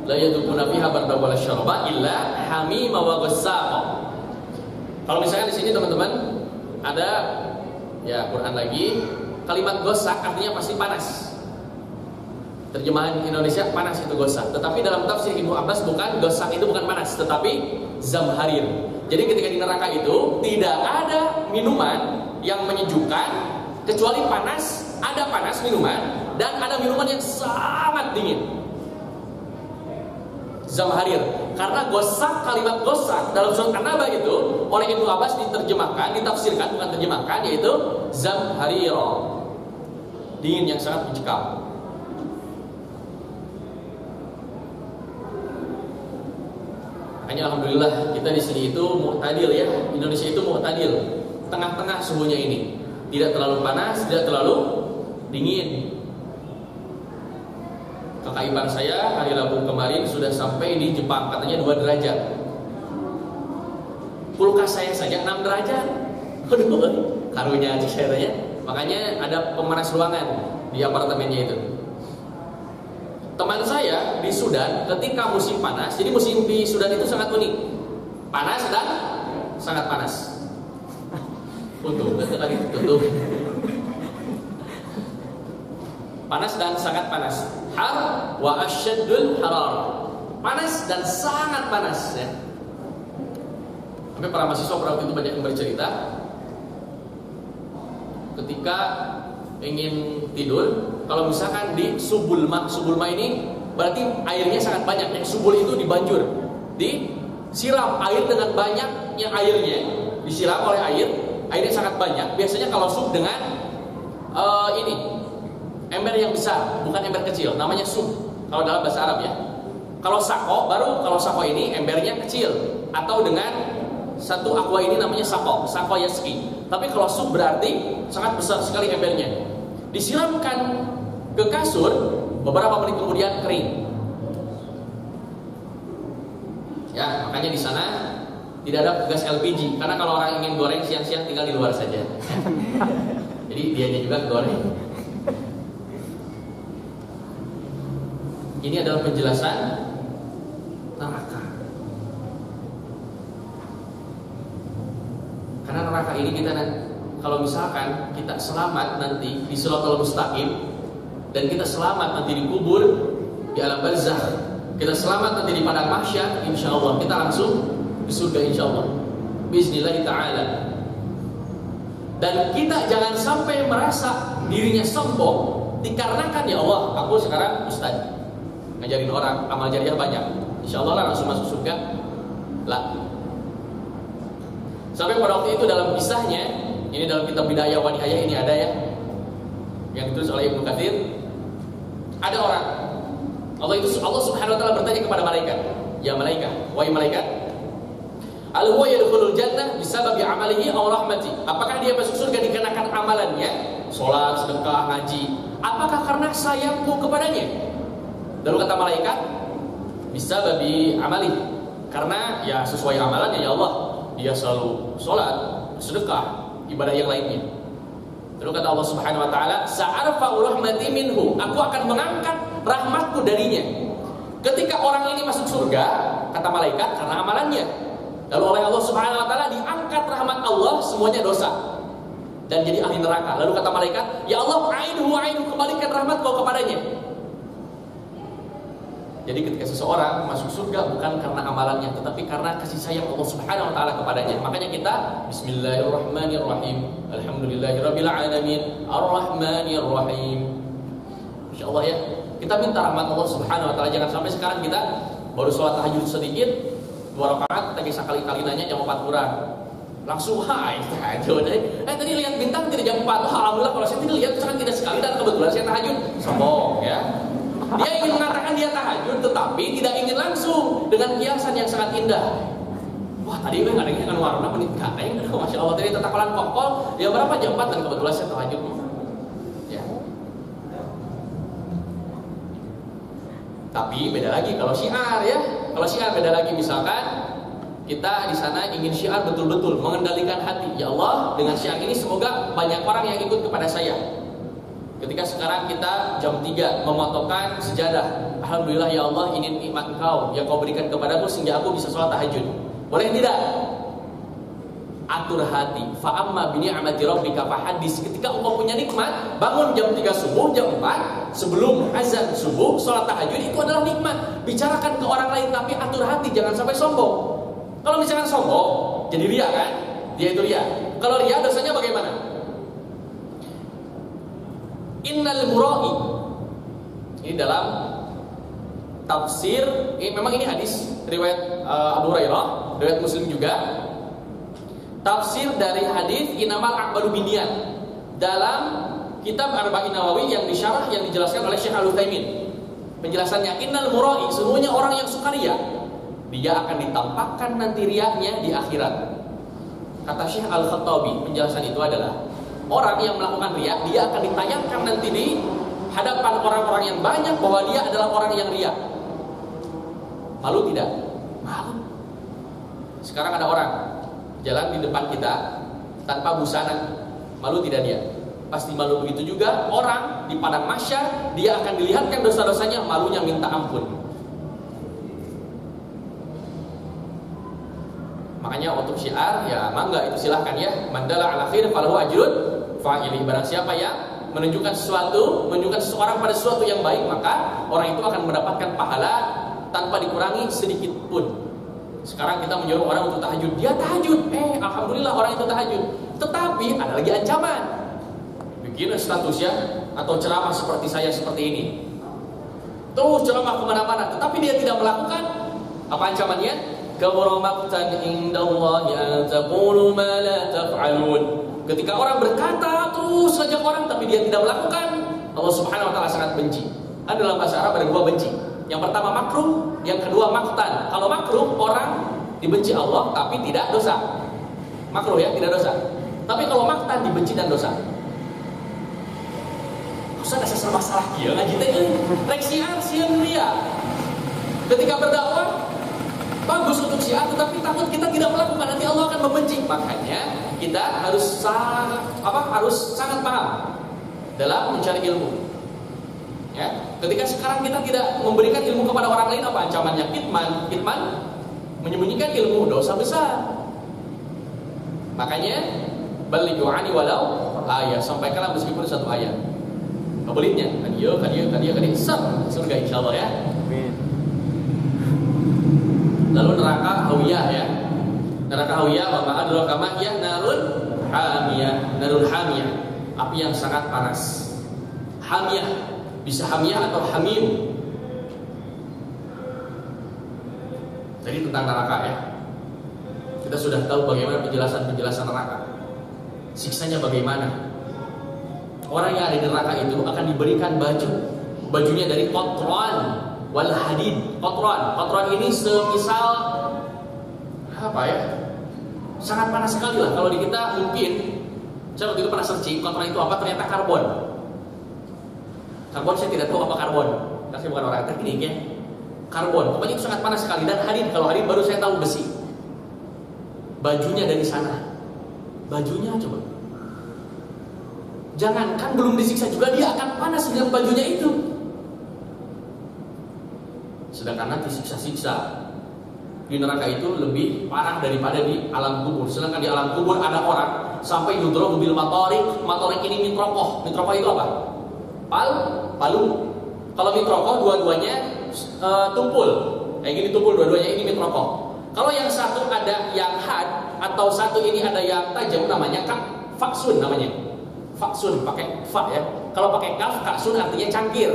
La yadhuquna fiha bardan wala syaraba illa hamima wa ghassaqa. Kalau misalnya di sini teman-teman ada ya Quran lagi, kalimat gosak artinya pasti panas. Terjemahan Indonesia panas itu gosak. Tetapi dalam tafsir Ibnu Abbas bukan, gosak itu bukan panas, tetapi zamharir. Jadi ketika di neraka itu tidak ada minuman yang menyejukkan kecuali panas, ada panas minuman dan ada minuman yang sangat dingin. Zamharir. Karena gosak, kalimat gosak dalam surat An-Naba itu oleh Ibnu Abbas diterjemahkan, ditafsirkan, bukan terjemahkan, yaitu zamharir, dingin yang sangat mencekam. Hanya alhamdulillah kita di sini itu mu'tadil ya, Indonesia itu mu'tadil, tengah-tengah suhunya ini, tidak terlalu panas, tidak terlalu dingin. Kakak ipar saya hari Rabu kemarin sudah sampai di Jepang, katanya 2 derajat. Kulkas saya saja 6 derajat. Aduh, karunya ceritanya. Makanya ada pemanas ruangan di apartemennya itu. Teman saya di Sudan ketika musim panas, jadi musim di Sudan itu sangat unik. Panas dan sangat panas. Untuk tadi tutup. Panas dan sangat panas. Har wa asyaddul harar. Panas dan sangat panas ya. Sampai para mahasiswa waktu itu banyak yang bercerita ketika ingin tidur, kalau misalkan di subulma ini berarti airnya sangat banyak. Yang subul itu dibanjur, disiram air dengan banyaknya airnya, disiram oleh airnya sangat banyak. Biasanya kalau sub dengan ember yang besar, bukan ember kecil, namanya sub kalau dalam bahasa Arab ya. Kalau sako ini embernya kecil, atau dengan satu aqua ini namanya sako yaski. Tapi kalau sub berarti sangat besar sekali embernya. Disiramkan ke kasur, beberapa menit kemudian kering. Ya, makanya di sana tidak ada gas LPG, karena kalau orang ingin goreng siang-siang tinggal di luar saja. Jadi dianya juga goreng. Ini adalah penjelasan neraka. Karena neraka ini kita kalau misalkan kita selamat nanti di Shiratal Mustaqim dan kita selamat nanti dikubur di alam barzakh, kita selamat nanti di padang mahsyar, insyaallah kita langsung di surga insyaallah. Bismillah taala. Dan kita jangan sampai merasa dirinya sombong dikarenakan ya Allah, aku sekarang ustaz, ngajarin orang, amal jariah banyak, insyaallah lah langsung masuk surga. Lah. Sampai pada waktu itu dalam kisahnya, ini dalam kitab Bidayah wa Nihayah ini ada ya, yang ditulis oleh Ibnu Katsir. Ada orang, Allah Subhanahu wa taala bertanya kepada malaikat, "Ya malaikat, wahai malaikat, al huwa yadkhulul jannah bisababi amalihi aw rahmati?" Apakah dia masuk surga dikarenakan amalannya, salat, sedekah, ngaji, apakah karena sayangku kepadanya? Lalu kata malaikat, bisababi amali, karena ya sesuai amalannya ya Allah, dia selalu salat, sedekah, ibadah yang lainnya. Lalu kata Allah Subhanahu wa taala, sa'arfa'u rahmati minhu, aku akan mengangkat rahmatku darinya. Ketika orang ini masuk surga, kata malaikat, karena amalannya. Lalu oleh Allah Subhanahu wa taala diangkat rahmat Allah semuanya dosa dan jadi ahli neraka. Lalu kata malaikat, "Ya Allah, aidhu kembalikan rahmat kau kepadanya." Jadi ketika seseorang masuk surga bukan karena amalannya, tetapi karena kasih sayang Allah Subhanahu wa taala kepadanya. Makanya kita bismillahirrahmanirrahim. Alhamdulillahirabbil alamin. Arrahmanirrahim. Insyaallah ya. Kita minta rahmat Allah Subhanahu wa taala. Jangan sampai sekarang kita baru sholat tahajud sedikit, 2 rakaat, kita bisa kali-kali nanya jam 4 kurang. Langsung tahajud. Tadi lihat bintang tidak jam 4. Alhamdulillah kalau saya tidak lihat sangat tidak sekali dan kebetulan saya tahajud. Sombong ya. Dia ingin mengatakan dia tahajud, tetapi tidak ingin langsung dengan hiasan yang sangat indah. Wah, tadi gue ngadengnya kan warna menit kadeng. Masya Allah, tadi tetakalan kokol. Ya berapa jam 4 dan kebetulan saya tahajud. Ya. Tapi beda lagi kalau syiar ya. Kalau syiar beda lagi, misalkan kita di sana ingin syiar betul-betul mengendalikan hati. Ya Allah, dengan syiar ini semoga banyak orang yang ikut kepada saya. Ketika sekarang kita jam 3 memotongkan sejadah. Alhamdulillah ya Allah, ini nikmat Engkau yang Kau berikan kepadaku sehingga aku bisa sholat tahajud. Boleh tidak? Atur hati. Fa amma bi ni'mati rabbika fahaddits. Ketika Engkau punya nikmat, bangun jam 3 subuh, jam 4 sebelum azan subuh, sholat tahajud, itu adalah nikmat. Bicarakan ke orang lain tapi atur hati, jangan sampai sombong. Kalau misalkan sombong, jadi ria kan? Dia itu ria. Kalau ria dosanya bagaimana? Innal mura'i. Ini dalam tafsir, memang ini hadis riwayat Abu Hurairah, riwayat Muslim juga. Tafsir dari hadis Innamal a'malu binniyat dalam kitab Arba'in Nawawi yang disyarah, yang dijelaskan oleh Syekh Al-Utsaimin. Penjelasannya, innal mura'i, semuanya orang yang suka riya, dia akan ditampakkan nanti riyanya di akhirat. Kata Syekh Al-Khattabi, penjelasan itu adalah orang yang melakukan riya, dia akan ditayangkan nanti di hadapan orang-orang yang banyak bahwa dia adalah orang yang riya. Malu tidak? Malu. Sekarang ada orang jalan di depan kita tanpa busana, malu tidak dia? Pasti malu. Begitu juga orang di padang mahsyar, dia akan dilihatkan dosa-dosanya, malunya minta ampun. Makanya untuk syiar ya mangga itu silahkan ya. Mandala ala khair falahu ajrun fa'ili. Barang siapa yang menunjukkan sesuatu, menunjukkan seseorang pada sesuatu yang baik, maka orang itu akan mendapatkan pahala tanpa dikurangi sedikit pun. Sekarang kita menyuruh orang untuk tahajud, dia tahajud, alhamdulillah orang itu tahajud. Tetapi ada lagi ancaman. Bikin statusnya atau ceramah seperti saya seperti ini, terus ceramah kemana-mana, tetapi dia tidak melakukan. Apa ancamannya? Kabura maqtan indallahi an taqulu ma la taf'alun. Ketika orang berkata terus saja orang tapi dia tidak melakukan, Allah Subhanahu wa taala sangat benci. Ada dalam bahasa Arab ada 2 benci. Yang pertama makruh, yang kedua maqtan. Kalau makruh orang dibenci Allah tapi tidak dosa. Makruh ya, tidak dosa. Tapi kalau maqtan dibenci dan dosa. Usah ada sesuatu masalah kieu ngaji teh rek siar sieun ria. Ketika berdakwah bagus untuk syiar, tetapi takut kita tidak melakukan, nanti Allah akan membenci. Makanya kita harus sangat paham dalam mencari ilmu. Ya, ketika sekarang kita tidak memberikan ilmu kepada orang lain, apa ancamannya? Kitman, menyembunyikan ilmu, dosa besar. Makanya balighu ani walau ayat, sampaikanlah meskipun 1 ayat. Kebelitnya, kadieu, surga insyaallah ya. Amin. Lalu neraka hawiyah ya. Neraka hawiyah wa ma'adraka ma hiya narun hamiyah. Narun hamiyah, api yang sangat panas. Hamiyah, bisa hamiyah atau hamim. Jadi tentang neraka ya. Kita sudah tahu bagaimana penjelasan neraka. Siksanya bagaimana? Orang yang ada di neraka itu akan diberikan baju. Bajunya dari qatran wal hadid. Qatran ini semisal apa ya? Sangat panas sekali lah. Kalau di kita mungkin, saya waktu itu pernah searching qatran itu apa, ternyata karbon. Karbon saya tidak tahu apa karbon. Karena saya bukan orang teknik ya. Karbon, pokoknya itu sangat panas sekali. Dan hadid, kalau hadid baru saya tahu besi. Bajunya dari sana. Bajunya coba. Jangankan belum disiksa juga dia akan panas dengan bajunya itu. Sedangkan nanti siksa-siksa di neraka itu lebih parah daripada di alam kubur. Sedangkan di alam kubur ada orang sampai yudrobu bil matorik ini mitrokoh. Mitrokoh itu apa? Palu. Kalau mitrokoh dua-duanya tumpul. Kayak gini tumpul dua-duanya, ini mitrokoh. Kalau yang satu ada yang had atau satu ini ada yang tajam, namanya faksun namanya. Faksun pakai fa ya. Kalau pakai kaf, kaksun artinya cangkir.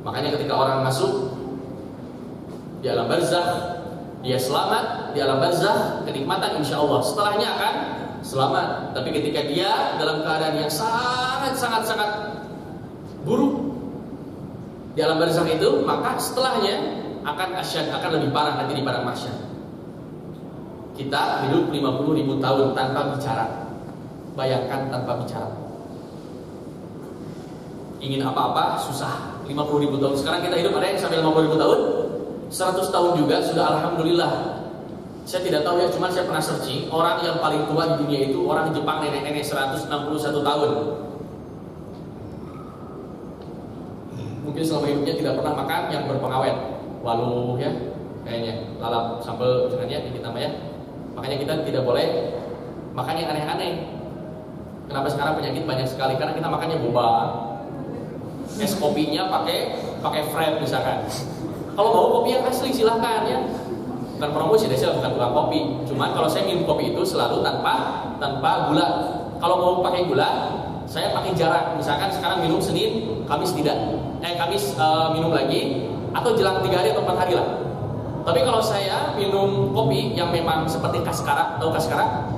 Makanya ketika orang masuk di alam barzakh, dia selamat di alam barzakh, kenikmatan insya Allah. Setelahnya akan selamat. Tapi ketika dia dalam keadaan yang sangat buruk di alam barzakh itu, maka setelahnya akan lebih parah nanti di padang mahsyar. Kita hidup 50.000 tahun tanpa bicara. Bayangkan tanpa bicara. Ingin apa-apa susah. 50.000 tahun. Sekarang kita hidup ada yang sampai 50.000 tahun, 100 tahun juga sudah alhamdulillah. Saya tidak tahu ya, cuman saya pernah searching, orang yang paling tua di dunia itu orang Jepang, nenek-nenek 161 tahun. Mungkin selama hidupnya tidak pernah makan yang berpengawet, waluh ya, kayaknya lalap sambal misalnya dikit nama ya. Makanya kita tidak boleh makan yang aneh-aneh. Kenapa sekarang penyakit banyak sekali? Karena kita makannya boba. Es kopinya pakai frap misalkan. Kalau mau kopi yang asli silahkan ya. Bukan promosi, saya bukan tukang kopi. Cuman kalau saya minum kopi itu selalu tanpa gula. Kalau mau pakai gula, saya pakai jarak. Misalkan sekarang minum Senin, Kamis tidak. Kamis minum lagi atau jelang 3 hari atau 4 hari lah. Tapi kalau saya minum kopi yang memang seperti Kaskara, tahu Kaskara?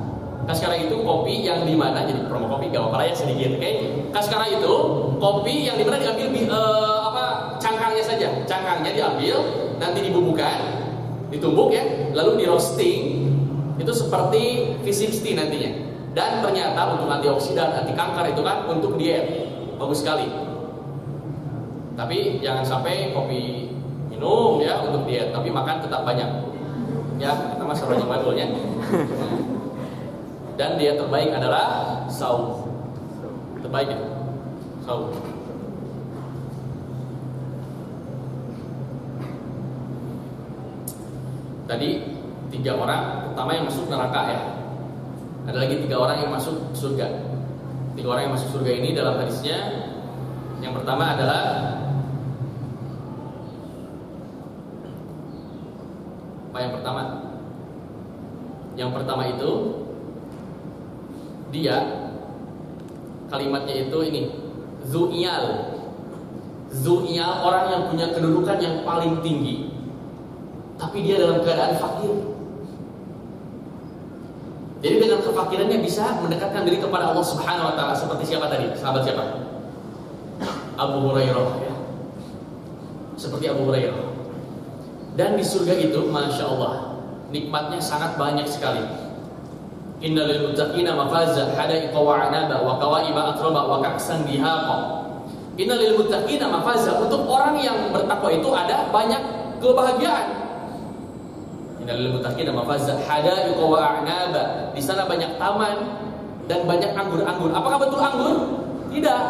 Kaskara itu kopi yang dimana, jadi promo kopi gak apa-apa ya sedikit, oke? Kaskara itu kopi yang dimana diambil cangkangnya saja, cangkangnya diambil, nanti dibubuhkan, ditumbuk ya, lalu di roasting, itu seperti V60 nantinya. Dan ternyata untuk antioksidan, anti kanker itu kan untuk diet, bagus sekali. Tapi jangan sampai kopi minum ya untuk diet, tapi makan tetap banyak. Ya, kita masih banyak badulnya. Dan dia terbaik adalah saum. Terbaik ya? Saum. Tadi 3 orang pertama yang masuk neraka ya. Ada lagi 3 orang yang masuk surga. 3 orang yang masuk surga ini dalam hadisnya, yang pertama adalah apa yang pertama? Yang pertama itu dia kalimatnya itu ini Zu'iyal. Zu'iyal orang yang punya kedudukan yang paling tinggi, tapi dia dalam keadaan fakir. Jadi dengan kefakirannya bisa mendekatkan diri kepada Allah Subhanahu wa taala. Seperti siapa tadi? Sahabat siapa? Abu Hurairah ya. Seperti Abu Hurairah. Dan di surga itu Masya Allah nikmatnya sangat banyak sekali. Innal lil muttaqina mafaza hadaiqa wa 'anaba wa kawaiba atraba wa ka'san dihaqa. Innal lil muttaqina mafaza, untuk orang yang bertakwa itu ada banyak kebahagiaan. Innal lil muttaqina mafaza hadaiqa wa 'anaba. Di sana banyak taman dan banyak anggur-anggur. Apakah betul anggur? Tidak.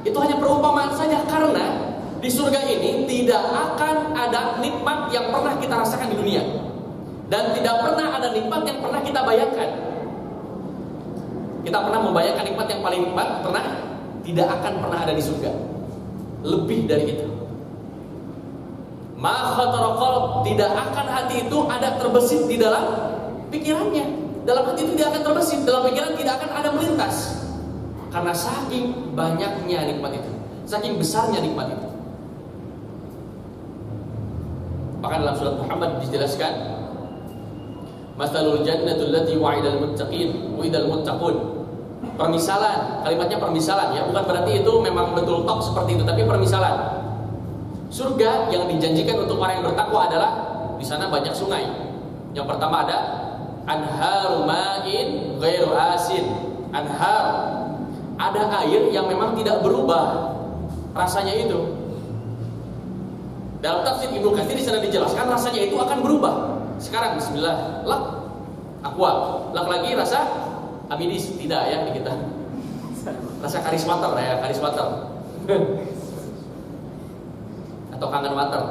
Itu hanya perumpamaan saja, karena di surga ini tidak akan ada nikmat yang pernah kita rasakan di dunia. Dan tidak pernah ada nikmat yang pernah kita bayangkan. Kita pernah membayangkan nikmat yang paling nikmat, pernah? Tidak akan pernah ada di surga. Lebih dari itu. Ma khatara qalb, tidak akan hati itu ada terbesit di dalam pikirannya. Dalam hati itu tidak akan terbesit, dalam pikiran tidak akan ada melintas. Karena saking banyaknya nikmat itu, saking besarnya nikmat itu. Bahkan dalam surat Muhammad dijelaskan, Masalul jannatul lati wa'idal muttaqin wa'idal muttaqun. Permisalan, kalimatnya permisalan ya, bukan berarti itu memang betul tok seperti itu, tapi permisalan. Surga yang dijanjikan untuk orang yang bertakwa adalah di sana banyak sungai. Yang pertama ada anharu ma'in ghairu asin. Anhar, ada air yang memang tidak berubah rasanya itu. Dalam tafsir Ibnu Katsir di sana dijelaskan rasanya itu akan berubah. Sekarang bismillah, lak aqua, lak lagi rasa amidis, tidak ya di kita. Rasa karis water ya, karis water. Atau kangen water.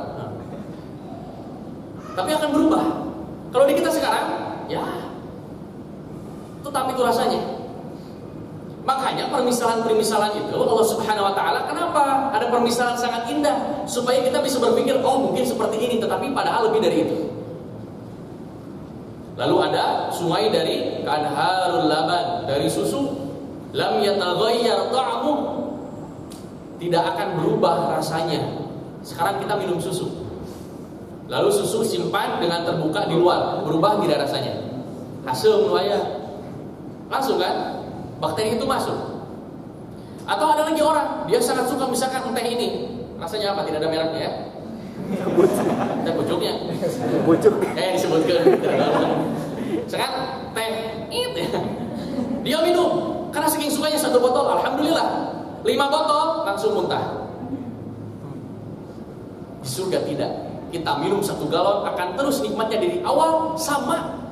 Tapi akan berubah. Kalau di kita sekarang, ya tetap itu rasanya. Makanya permisalan-permisalan itu Allah Subhanahu wa taala kenapa ada permisalan sangat indah supaya kita bisa berpikir oh mungkin seperti ini tetapi padahal lebih dari itu. Lalu ada sungai dari anharul laban, dari susu lam yataghayyar ta'amuh, tidak akan berubah rasanya. Sekarang kita minum susu. Lalu susu simpan dengan terbuka di luar, berubah tidak rasanya? Asam nuaya. Langsung kan? Bakteri itu masuk. Atau ada lagi orang, dia sangat suka misalkan teh ini. Rasanya apa? Tidak ada mereknya ya. Teh pucuknya. Pucuk. Disebutkan. Sekarang teh itu ya. Dia minum karena saking sukanya 1 botol, alhamdulillah. 5 botol langsung muntah. Di surga tidak. Kita minum 1 galon akan terus nikmatnya dari awal sama.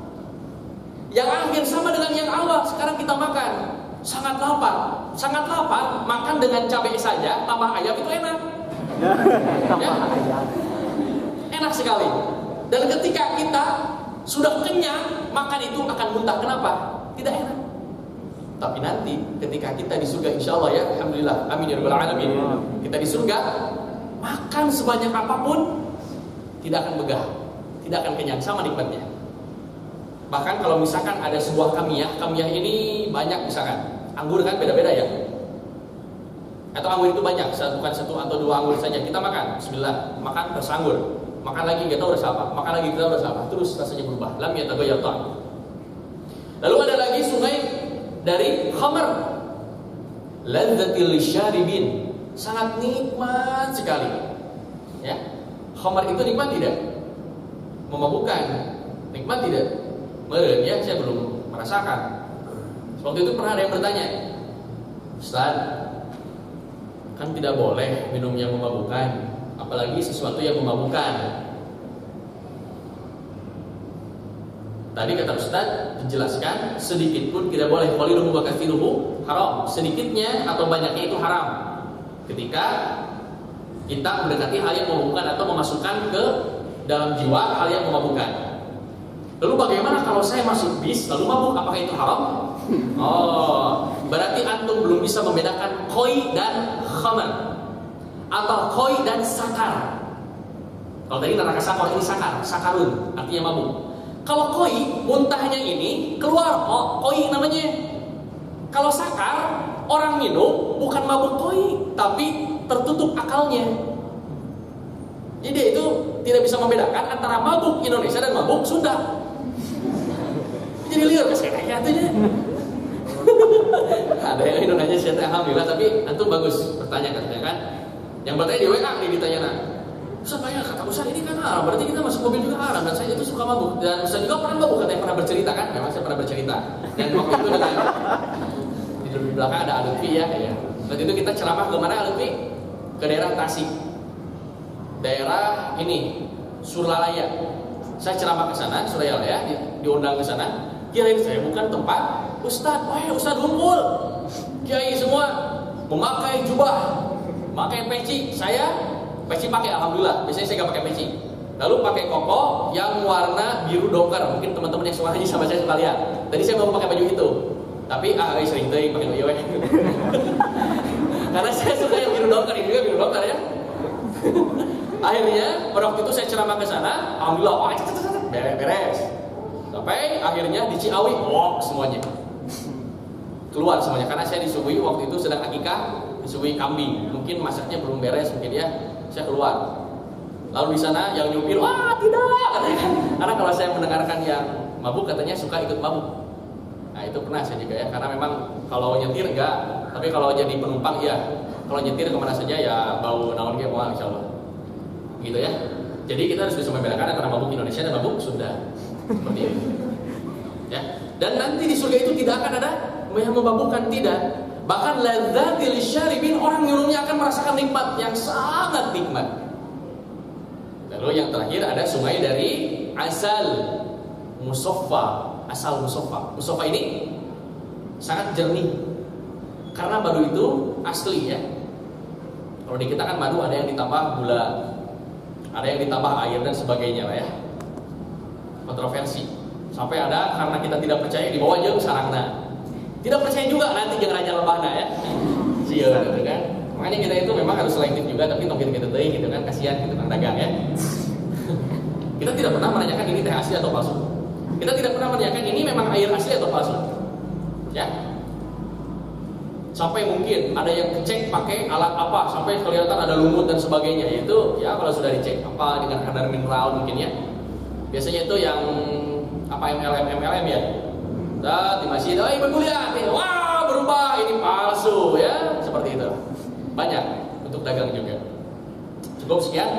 Yang akhir sama dengan yang awal. Sekarang kita makan sangat lapar, makan dengan cabai saja tambah ayam itu enak. Ya? Enak sekali. Dan ketika kita sudah kenyang, makan itu akan muntah. Kenapa? Tidak enak. Tapi nanti ketika kita di surga insya Allah ya, alhamdulillah, amin ya rabbal alamin. Kita di surga makan sebanyak apapun tidak akan begah, tidak akan kenyang, sama nikmatnya. Bahkan kalau misalkan ada sebuah kamiyah ini banyak misalkan anggur kan beda-beda ya. Atau anggur itu banyak, bukan 1 atau 2 anggur saja. Kita makan, bismillah, makan rasa anggur. Makan lagi kita rasa apa? Makan lagi kita rasa apa? Terus rasanya berubah. Lam yataghayyar ta'am. Lalu ada lagi sungai dari khamar. Ladzatil syaribin. Sangat nikmat sekali. Ya. Khamar itu nikmat tidak? Memabukkan. Nikmat tidak? Meren ya, saya belum merasakan. Waktu itu pernah ada yang bertanya, Ustaz, kan tidak boleh minum yang memabukkan, apalagi sesuatu yang memabukkan. Tadi kata Ustaz dijelaskan sedikit pun tidak boleh. Qaliluhu wa katsiruhu haram. Sedikitnya atau banyaknya itu haram. Ketika kita mendekati hal yang memabukkan atau memasukkan ke dalam jiwa hal yang memabukkan. Lalu bagaimana kalau saya masuk bis lalu mabuk? Apakah itu haram? Oh, berarti antum belum bisa membedakan koi dan khamar atau koi dan sakar. Kalau tadi neraka sakar, ini sakar, sakarun, artinya mabuk. Kalau koi, muntahnya ini keluar, oh koi namanya. Kalau sakar, orang minum bukan mabuk koi, tapi tertutup akalnya. Jadi itu tidak bisa membedakan antara mabuk Indonesia dan mabuk Sunda. Jadi liar kayak atunya. Ada yang Indonesia saya alhamdulillah, tapi antum bagus bertanya kan. Yang bertanya di WA nih ditanya Ustaz banyak kata Ustaz ini kan haram, berarti kita masuk mobil juga haram dan saya itu suka mabuk dan Ustaz juga pernah mabuk, katanya pernah bercerita kan? Memang saya pernah bercerita. Dan waktu itu dengan di belakang ada Alutfi ya. Waktu itu kita ceramah ke mana Alutfi? Ke daerah Tasik. Daerah ini Suralaya. Saya ceramah ke sana, Suralaya, diundang ke sana. Kirain saya bukan tempat Ustadz, Ustadz ngumpul. Kiai semua memakai jubah, memakai peci. Saya peci pakai, alhamdulillah. Biasanya saya nggak pakai peci. Lalu pakai koko yang warna biru doker. Mungkin teman-teman yang suka haji sama saya suka lihat. Tadi saya mau pakai baju itu, tapi sering teh pakai baju karena saya suka yang biru doker. Ini juga biru doker ya. Akhirnya pada waktu itu saya ceramah ke sana, alhamdulillah, beres. Sampai akhirnya di Ciawi, semuanya keluar semuanya karena saya disuguhi waktu itu sedang akikah, disuguhi kambing. Mungkin masaknya belum beres, mungkin ya. Saya keluar. Lalu di sana yang nyupir, tidak, katanya. Karena kalau saya mendengarkan yang mabuk katanya suka ikut mabuk. Nah itu pernah saya juga ya, karena memang kalau nyetir enggak, tapi kalau jadi penumpang ya. Kalau nyetir kemana saja ya bau naon ge moal insyaallah. Gitu ya. Jadi kita harus bisa membedakan antara mabuk Indonesia dan mabuk Sunda. Seperti ini. Ya. Dan nanti di surga itu tidak akan ada yang memabukkan, tidak. Bahkan ladzatil syaribin, orang minumnya akan merasakan nikmat yang sangat nikmat. Lalu yang terakhir ada sungai dari asal musaffa. Asal musaffa. Musaffa ini sangat jernih. Karena madu itu asli ya. Kalau di kita kan madu ada yang ditambah gula, ada yang ditambah air dan sebagainya lah ya. Kontroversi. Sampai ada karena kita tidak percaya dibawa jeung sarangna. Tidak percaya juga nanti jeung raja lebahna ya. Sieun gitu kan. Makanya kita itu memang harus selektif juga, tapi tong kita teuing gitu kan, kasihan gitu kan dagang ya. Kita tidak pernah menanyakan ini teh asli atau palsu. Kita tidak pernah menanyakan ini memang air asli atau palsu. Ya. Sampai mungkin ada yang cek pakai alat apa sampai kelihatan ada lumut dan sebagainya. Itu ya kalau sudah dicek apa dengan kadar mineral mungkin ya. Biasanya itu yang apa MLM ya. Di masjid, ibu lihat, wah berubah ini palsu ya, seperti itu. Banyak untuk dagang juga. Cukup sekian.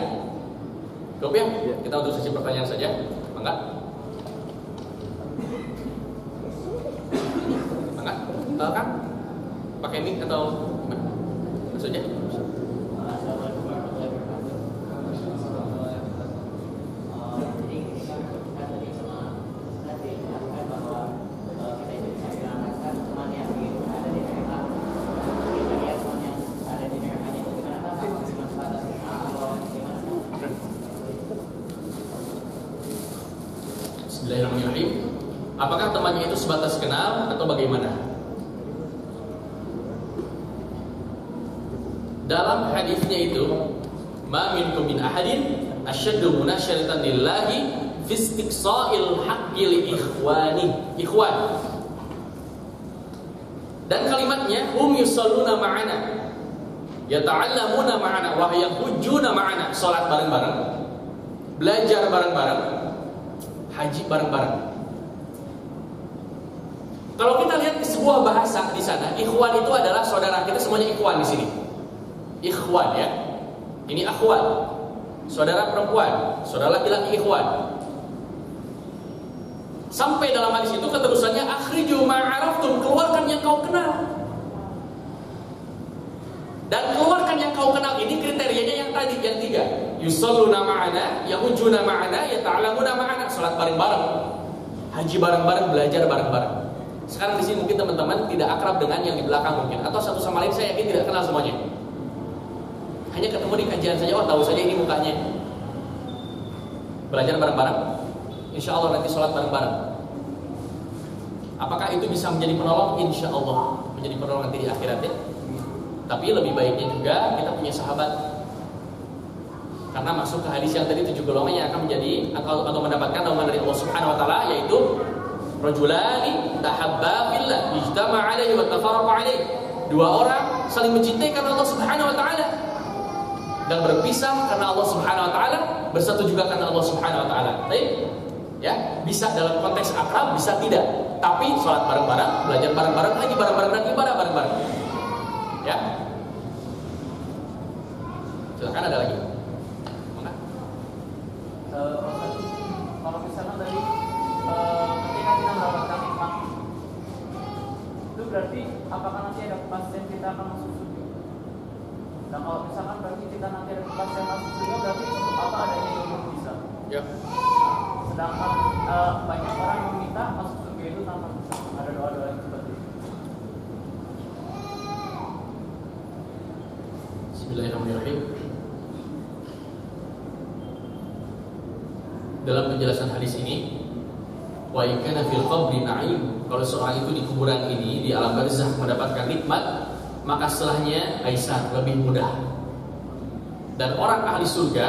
Cukup ya? Kita untuk sesi pertanyaan saja. Mangga. Kan? Pakai mic atau gimana? Maksudnya? Bismillahirrahmanirrahim. Apakah temannya itu sebatas kenal atau bagaimana? Dalam hadisnya itu, ma minkum min ahadin asyaddu munasyaratan lillahi fi istiqsa'il haqqi li ikhwan. Dan kalimatnya hum yusalluna ma'ana, yata'allamuna ma'ana wa yahujjuna ma'ana, salat bareng-bareng, belajar bareng-bareng, haji bareng-bareng. Kalau kita lihat di sebuah bahasa di sana, ikhwan itu adalah saudara, kita semuanya ikhwan di sini. Ikhwan ya. Ini akhwat. Saudara perempuan, saudara laki-laki ikhwan. Sampai dalam hadis itu keterusannya akhriju ma'araftum, keluarkan yang kau kenal. Dan keluarkan yang kau kenal ini kriterianya yang tadi, yang tiga. Yusalluna ma'ana, yahujuna ma'ana, yata'lamuna ma'ana, salat bareng-bareng, haji bareng-bareng, belajar bareng-bareng. Sekarang di sini mungkin teman-teman tidak akrab dengan yang di belakang mungkin, atau satu sama lain saya yakin tidak kenal semuanya. Hanya ketemu di kajian saja, oh tahu saja ini mukanya. Belajar bareng-bareng, insya Allah nanti sholat bareng-bareng. Apakah itu bisa menjadi penolong? Insya Allah menjadi penolong nanti di akhirat ya. Tapi lebih baiknya juga kita punya sahabat, karena masuk ke hadis yang tadi 7 golongan yang akan menjadi atau mendapatkan naungan dari Allah Subhanahu Wa Taala, yaitu rajulani tahabba fillah ijtama'a alaihi wa tafarraqa alaihi. Dua orang saling mencintai karena Allah Subhanahu Wa Taala dan berpisah karena Allah Subhanahu Wa Taala, bersatu juga karena Allah Subhanahu Wa Taala. Baik, ya bisa dalam konteks akrab, bisa tidak. Tapi sholat bareng-bareng, belajar bareng-bareng, haji bareng-bareng, dan ibadah bareng-bareng. Ya, silakan ada lagi. Mana? Kalau misalnya dari ketika kita mendapatkan imam, itu berarti apakah nanti ada kepastian kita akan masuk surga? Dan kalau misalkan berarti kita nanti ada kepastian masuk surga, berarti untuk apa adanya ilmu bisa? Ya. Sedangkan banyak orang yang meminta masuk surga itu tanpa bisa. Ada doa-doa yang seperti itu. Bismillahirrahmanirrahim. Dalam penjelasan hadis ini, wa ikana fil qabri na'im, kalau seorang itu di kuburan ini, di alam barzakh mendapatkan nikmat, maka setelahnya aisar, lebih mudah. Dan orang ahli surga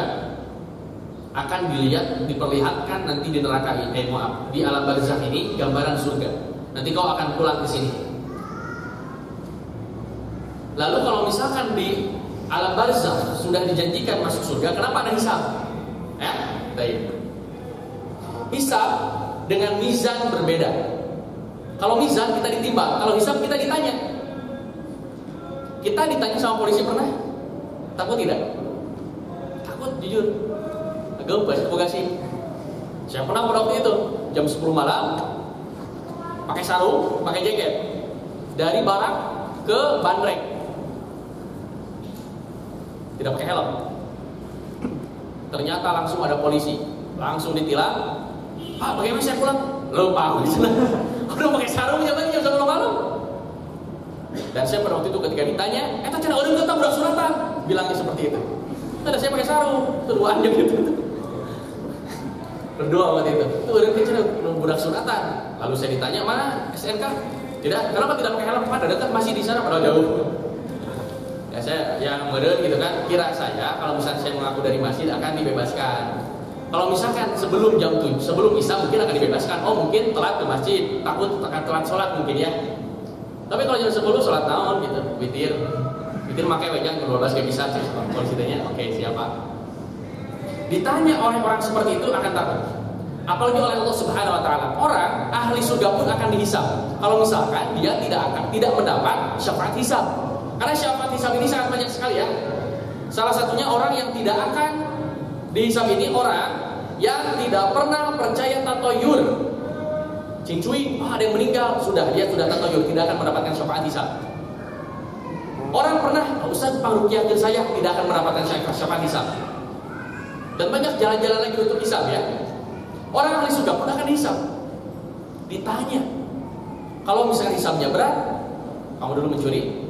akan dilihat, diperlihatkan nanti di neraka ini, di alam barzakh ini gambaran surga. Nanti kau akan pulang ke sini. Lalu kalau misalkan di alam barzakh sudah dijanjikan masuk surga, kenapa ada hisab? Ya, baik. Hisab dengan mizan berbeda. Kalau mizan kita ditimbang, kalau hisab kita ditanya. Kita ditanya sama polisi pernah? Takut tidak? Takut, jujur. Agak bahasa sih. Saya pernah pada waktu itu jam 10 malam, pakai sarung, pakai jaket, dari barak ke bandrek, tidak pakai helm. Ternyata langsung ada polisi, langsung ditilang. Pak, bagaimana saya pulang? Lupa aku di sana. Udah pakai sarung ya tadi jam 10 malam. Dan Dan saya pada waktu itu ketika ditanya, eta cenah urang kita budak suratan, bilangnya seperti itu. Ada saya pakai sarung, tuduhan gitu. Berdua waktu itu. Itu urang cenah budak suratan. Lalu saya ditanya, "Mana SNK?" Tidak, kenapa tidak pakai helm? Pak, dekat masih di sana, padahal jauh. Ya saya yang meureun gitu kan, kira saya kalau misalnya saya mengaku dari masjid akan dibebaskan. Kalau misalkan sebelum jam 7, sebelum Isya mungkin akan dibebaskan. Oh, mungkin telat ke masjid, takut akan telat sholat mungkin ya. Tapi kalau jam 10 sholat naon gitu, witir pakai wajah ke 12 kayak bisa konsidernya. Oke, siapa? Ditanya orang-orang seperti itu akan takut. Apalagi oleh Allah Subhanahu wa taala. Orang ahli surga pun akan dihisab. Kalau misalkan dia tidak mendapat syafaat hisab. Karena syafaat hisab ini sangat banyak sekali ya. Salah satunya orang yang tidak akan dihisab ini orang yang tidak pernah percaya tatoyur. Cincui, ada yang meninggal, dia sudah tatoyur, tidak akan mendapatkan syafaat hisab. Orang pernah, Ustaz pangruqyah saya tidak akan mendapatkan syafaat hisab. Dan banyak jalan-jalan lagi untuk hisab ya. Orang ahli surga pun akan dihisab. Ditanya, kalau misalnya hisabnya berat, kamu dulu mencuri,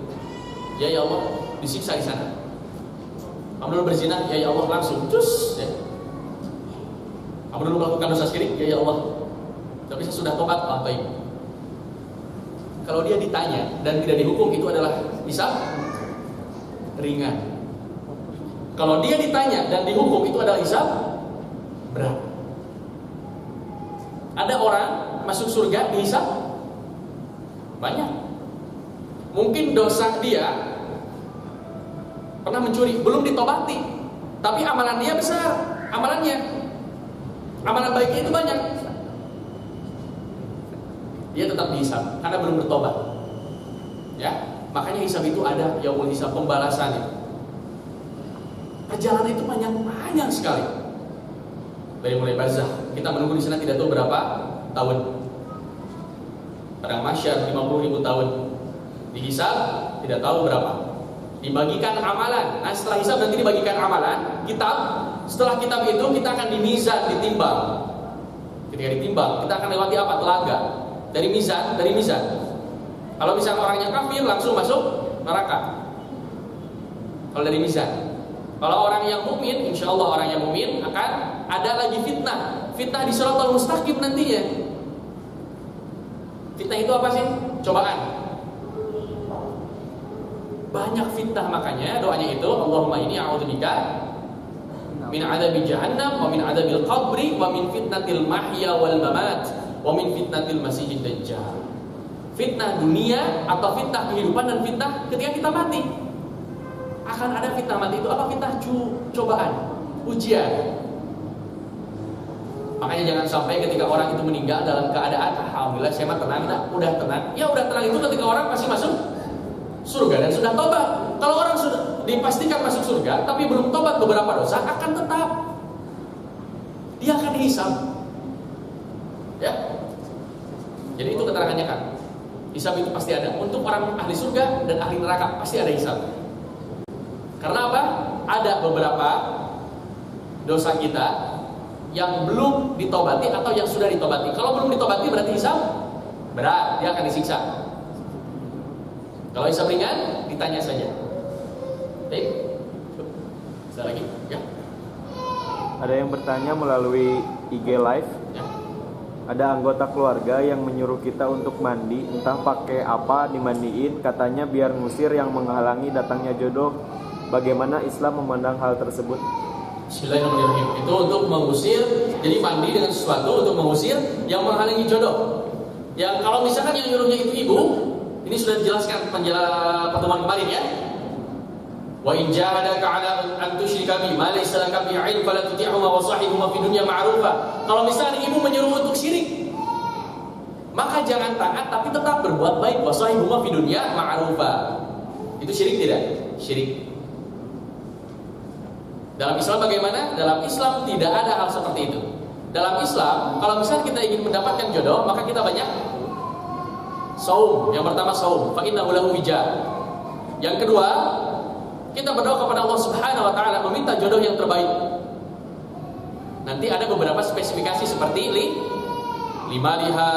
ya Allah, disiksa di sana. Kamu dulu berzina, ya Allah, langsung cus. Ya. Kamu dulu melakukan dosa syirik, ya Allah. Tapi saya sudah tobat, baik. Kalau dia ditanya dan tidak dihukum, itu adalah hisab ringan. Kalau dia ditanya dan dihukum, itu adalah hisab berat. Ada orang masuk surga dihisab banyak. Mungkin dosa dia pernah mencuri, belum ditobati, tapi amalan dia besar, amalan baiknya itu banyak. Dia tetap dihisab karena belum bertobat. Ya, makanya hisab itu ada, yaumul hisab, pembalasan itu. Perjalanan itu panjang sekali. Dari mulai barzah, kita menunggu di sana tidak tahu berapa tahun. Padang mahsyar 50.000 tahun. Dihisab tidak tahu berapa. Dibagikan amalan. Nah, setelah hisab nanti dibagikan amalan, kitab. Setelah kitab itu kita akan dimizan, ditimbang. Ketika ditimbang, kita akan lewati apa? Telaga. Dari mizan. Kalau misalnya orangnya kafir langsung masuk neraka. Kalau dari mizan. Kalau orang yang mukmin, insya Allah orang yang mukmin akan ada lagi fitnah di Shiratal Mustaqim nantinya. Fitnah itu apa sih? Cobaan. Banyak fitnah, makanya doanya itu Allahumma inni a'udzubika min adzabi jahannam wa min adzabil qabri wa min fitnatil mahya wal mamat wa min fitnatil masiihid dajjal. Fitnah dunia atau fitnah kehidupan dan fitnah ketika kita mati. Akan ada fitnah mati itu apa? Fitnah cobaan, ujian. Makanya jangan sampai ketika orang itu meninggal dalam keadaan alhamdulillah saya mah tenang, udah tenang. Ya udah tenang itu ketika orang masih masuk surga dan sudah tobat. Kalau orang sudah dipastikan masuk surga tapi belum tobat beberapa dosa, akan tetap dia akan dihisab. Ya. Jadi itu keterangannya kan. Hisab itu pasti ada. Untuk orang ahli surga dan ahli neraka pasti ada hisab. Karena apa? Ada beberapa dosa kita yang belum ditobati atau yang sudah ditobati. Kalau belum ditobati berarti hisab berat, dia akan disiksa. Kalau hisab ringan, ditanya saja. Baik. Bisa lagi? Ya. Ada yang bertanya melalui IG Live. Ya. Ada anggota keluarga yang menyuruh kita untuk mandi, entah pakai apa dimandiin, katanya biar ngusir yang menghalangi datangnya jodoh. Bagaimana Islam memandang hal tersebut? Bismillahirrahmanirrahim. Itu untuk mengusir, jadi mandi dengan sesuatu untuk mengusir yang menghalangi jodoh. Ya, kalau misalkan yang nyuruhnya itu ibu, ini sudah dijelaskan pertemuan kemarin ya. Wa in jahadaka 'ala an tusyrika bi ma laysa laka bihi 'ilm fala tuti'huma wa sahibhuma fid dunya ma'rufa. Kalau misalnya ibu menyuruh untuk syirik, maka jangan taat tapi tetap berbuat baik. Wa sahibhuma fid dunya ma'rufa. Itu syirik tidak? Syirik. Dalam Islam bagaimana? Dalam Islam tidak ada hal seperti itu. Dalam Islam, kalau misalnya kita ingin mendapatkan jodoh, maka kita banyak saum. Yang pertama saum, fa innahu lahu wija. Yang kedua, kita berdoa kepada Allah Subhanahu wa taala meminta jodoh yang terbaik. Nanti ada beberapa spesifikasi seperti limaliha,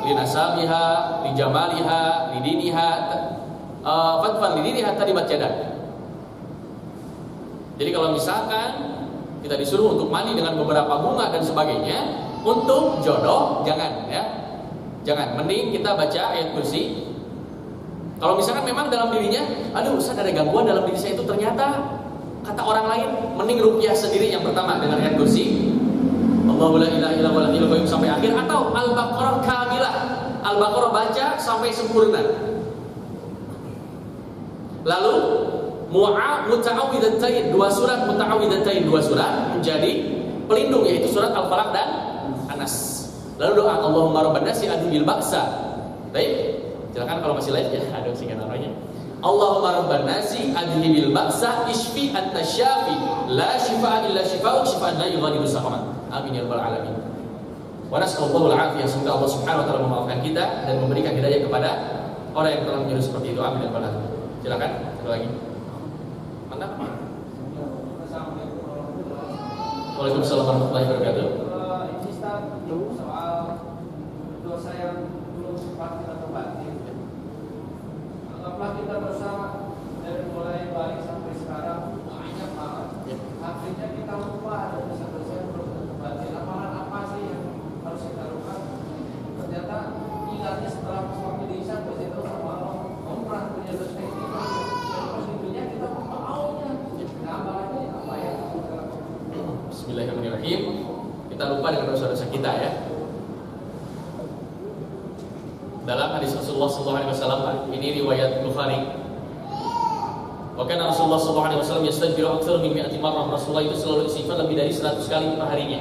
linasabiha, lijamaliha, lidiniha. fadfar lidini hatta dibat jadak. Jadi kalau misalkan kita disuruh untuk mandi dengan beberapa bunga dan sebagainya, untuk jodoh jangan ya. Jangan, mending kita baca ayat kursi. Kalau misalkan memang dalam dirinya, aduh Ustaz ada gangguan dalam diri saya itu, ternyata kata orang lain, mending ruqyah sendiri yang pertama dengan ayat kursi. Allahu la ilaha illa huwal hayyul qayyum sampai akhir, atau Al-Baqarah kamilah. Al-Baqarah baca sampai sempurna. Lalu muta'awwidzatain, dua surat muta'awwidzatain, dua surat menjadi pelindung, yaitu surat Al-Falaq dan An-Nas. Lalu doa Allahumma rabban nasi adu bil ba'sa. Baik, silakan kalau masih live ya, ada singkat namanya. Allahumma rabban nasi adu bil ba'sa isfi anta syafi la shifaa illa shifaa'uk shifaan la yughadiru saqaman. Amin ya rabbal alamin. Wa nas'alullah al-afiyah, semoga Allah Subhanahu wa taala memaafkan kita dan memberikan hidayah kepada orang yang telah menyuruh seperti itu. Amin ya rabbal alamin. Silakan, satu lagi. Mantap. Waalaikumsalam warahmatullahi wabarakatuh. Soal dosa yang belum sempat kita tobati. Anggaplah kita bersama dari mulai balik sampai sekarang banyak banget. Akhirnya kita lupa ada dosa-dosa yang belum kita tobati. Amalan apa sih yang harus kita lakukan? Ternyata ingatnya setelah waktu diisap begitu sama Allah, kamu pernah punya dosa ini. Dan posisinya kita maunya. Nah, amalannya apa ya? Bismillahirrahmanirrahim. Kita lupa dengan dosa-dosa kita ya. Dalam hadis Rasulullah SAW, ini riwayat Bukhari. Bahkan Rasulullah SAW yastaghfiru aktsara min 100 marrah. Rasulullah itu selalu istighfar lebih dari 100 kali perharinya.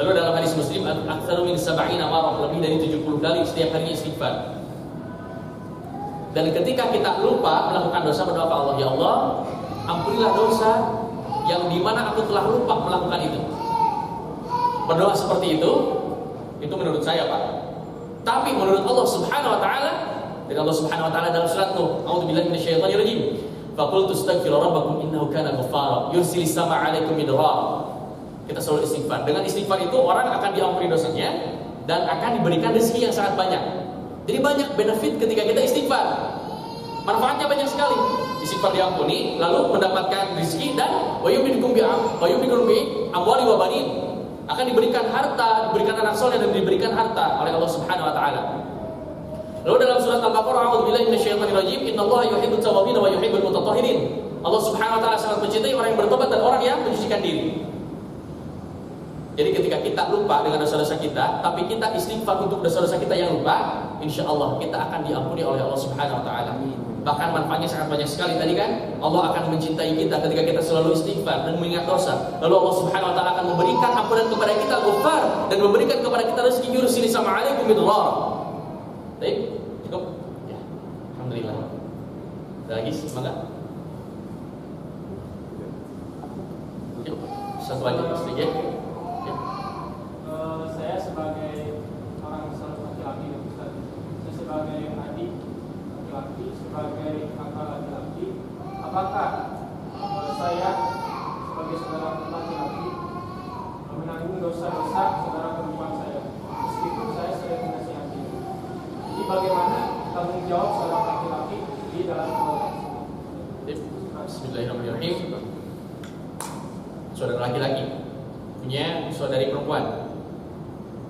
Lalu dalam hadis Muslim, aktsara min 70 marrah, lebih dari 70 kali setiap harinya istighfar. Dan ketika kita lupa melakukan dosa, berdoa kepada Allah, ya Allah, ampunilah dosa yang dimana aku telah lupa melakukan itu. Berdoa seperti itu menurut saya Pak. Tapi menurut Allah Subhanahu wa taala, dan Allah Subhanahu wa taala dalam surat Nuh, a'udzubillahi minasyaitonir rajim. Faqultu astaghfiru rabbakum innahu kana ghaffara yursilis sama 'alaikum midrar. Kita selalu istighfar. Dengan istighfar itu orang akan diampuni dosanya dan akan diberikan rezeki yang sangat banyak. Jadi banyak benefit ketika kita istighfar. Manfaatnya banyak sekali. Istighfar diampuni, lalu mendapatkan rezeki dan wa yumdikum bi amwali wa banin. Akan diberikan harta, diberikan anak soleh dan diberikan harta oleh Allah Subhanahu wa taala. Lalu dalam surat Al-Baqarah, a'udzubillahi minasyaitonir rajim, innallaha yuhibbut tawwabin wa yuhibbul mutatahhirin. Allah Subhanahu wa taala sangat mencintai orang yang bertobat dan orang yang menyucikan diri. Jadi ketika kita lupa dengan dosa-dosa kita, tapi kita istighfar untuk dosa-dosa kita yang lupa, insyaallah kita akan diampuni oleh Allah Subhanahu wa taala. Bahkan manfaatnya sangat banyak sekali tadi kan. Allah akan mencintai kita ketika kita selalu istighfar dan mengingat dosa. Lalu Allah Subhanahu wa taala akan memberikan ampunan kepada kita, ghafar, dan memberikan kepada kita rezeki yursil sama 'alaikum midrar. Baik, cukup. Ya. Alhamdulillah. Ada lagi semangat. Yuk, satu lagi sedikit. Ya. Saya sebagai orang laki-laki, Ustaz. Saya sebagai adik laki, sebagai kakak laki-laki, apakah saya sebagai saudara laki-laki menanggung dosa-dosa saudara perempuan saya meskipun saya sering menasihati? Jadi bagaimana tanggung jawab seorang laki-laki di dalam keluarga? Bismillahirrahmanirrahim. Saudara laki-laki punya saudari perempuan,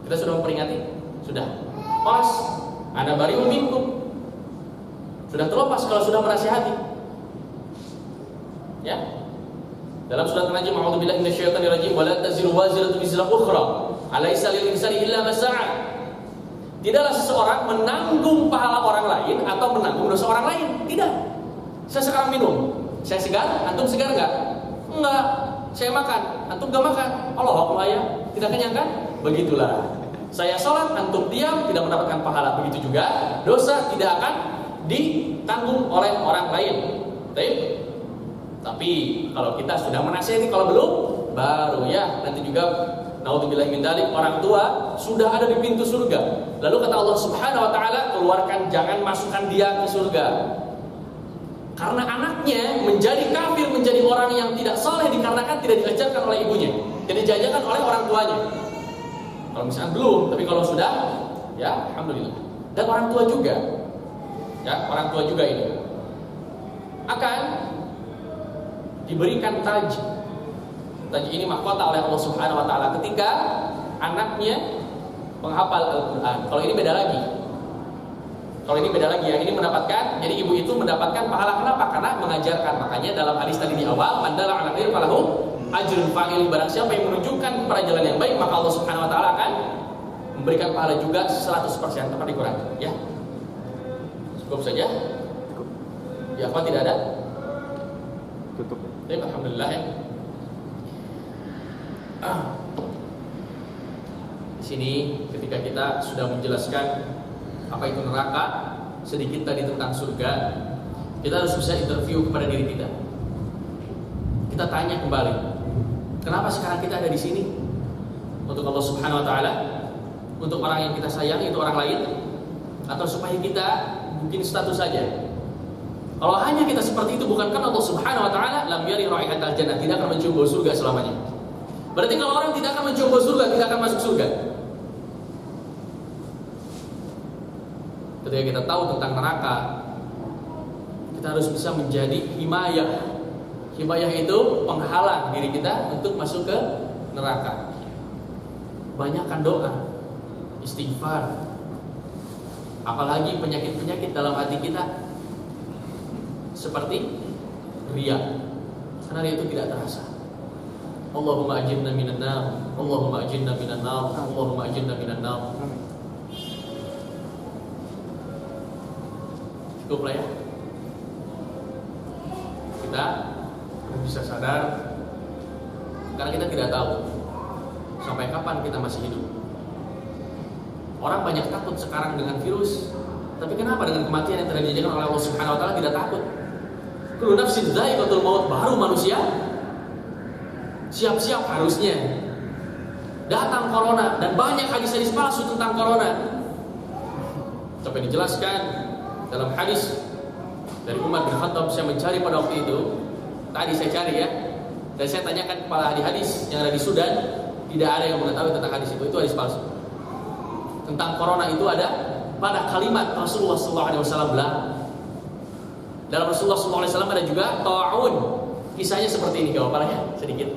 kita sudah memperingati, sudah pas, ana bari'un minkum. Sudah terlepas kalau sudah menasihati. Ya. Dalam surat An-Najm, a'udzubillahi minasyaitonir rajim, wa la taziru waziratun wizra ukhra, alaysa lil insani illa ma sa'a. Tidaklah seseorang menanggung pahala orang lain atau menanggung dosa orang lain. Tidak. Saya sekarang minum, saya segar, antum segar enggak? Enggak. Saya makan, antum enggak makan. Allah Akbar ya. Tidak kenyang kan? Begitulah. Saya sholat, antum diam, tidak mendapatkan pahala. Begitu juga dosa tidak akan ditanggung oleh orang lain. Baik. Tapi kalau kita sudah menasihati, kalau belum, baru ya nanti juga naudzubillah min dzalik, orang tua sudah ada di pintu surga. Lalu kata Allah Subhanahu wa taala, keluarkan, jangan masukkan dia ke surga. Karena anaknya menjadi kafir, menjadi orang yang tidak soleh dikarenakan tidak diajarkan oleh ibunya, jadi diajarkan oleh orang tuanya. Kalau misalnya belum, tapi kalau sudah, ya alhamdulillah. Dan orang tua juga. Ya, orang tua juga ini. akan diberikan taj. Taj ini mahkota oleh Allah Subhanahu wa taala ketika anaknya menghafal Al-Qur'an. Kalau ini beda lagi. Yang ini mendapatkan, jadi ibu itu mendapatkan pahala. Kenapa? Karena mengajarkan. Makanya dalam hadis tadi di awal, mandala ala khair falahu ajrun fa'il. Barang siapa yang menunjukkan kepada jalan yang baik, maka Allah Subhanahu wa taala akan memberikan pahala juga 100%, tanpa dikurangi, ya. Cukup saja. Ya, apa tidak ada? Tutup. Alhamdulillah ya. Di sini ketika kita sudah menjelaskan apa itu neraka, sedikit tadi tentang surga, kita harus bisa interview kepada diri kita. Kita tanya kembali, kenapa sekarang kita ada di sini? Untuk Allah Subhanahu wa taala, untuk orang yang kita sayangi, itu orang lain, atau supaya kita mungkin status saja? Kalau hanya kita seperti itu, bukankah Allah Subhanahu wa taala lam yari raihatal jannah, tidak akan mencium bau surga selamanya? Berarti kalau orang tidak akan mencium bau surga, tidak akan masuk surga. Ketika kita tahu tentang neraka, kita harus bisa menjadi himayah. Himayah itu penghalang diri kita untuk masuk ke neraka. Banyakkan doa, istighfar. Apalagi penyakit-penyakit dalam hati kita, seperti riya. Karena riya itu tidak terasa. Allahumma ajirna minan nar, Allahumma ajirna minan nar, Allahumma ajirna minan nar. Cukup lah ya. Kita bisa sadar, karena kita tidak tahu sampai kapan kita masih hidup. Orang banyak takut sekarang dengan virus, tapi kenapa dengan kematian yang telah dijanjikan oleh Allah Subhanahu wa taala tidak takut? Kullu nafsin dha'iqatul maut, baru manusia siap-siap harusnya. Datang corona dan banyak hadis-hadis palsu tentang corona. Sampai dijelaskan dalam hadis dari Umar bin Khattab, saya mencari pada waktu itu, tadi saya cari ya, dan saya tanyakan kepada ahli hadis yang ada di Sudan, tidak ada yang mengetahui tentang hadis itu hadis palsu. Tentang corona itu ada pada kalimat Rasulullah SAW bilang. Dalam Rasulullah SAW ada juga ta'un. Kisahnya seperti ini, gak apa-apa ya, sedikit.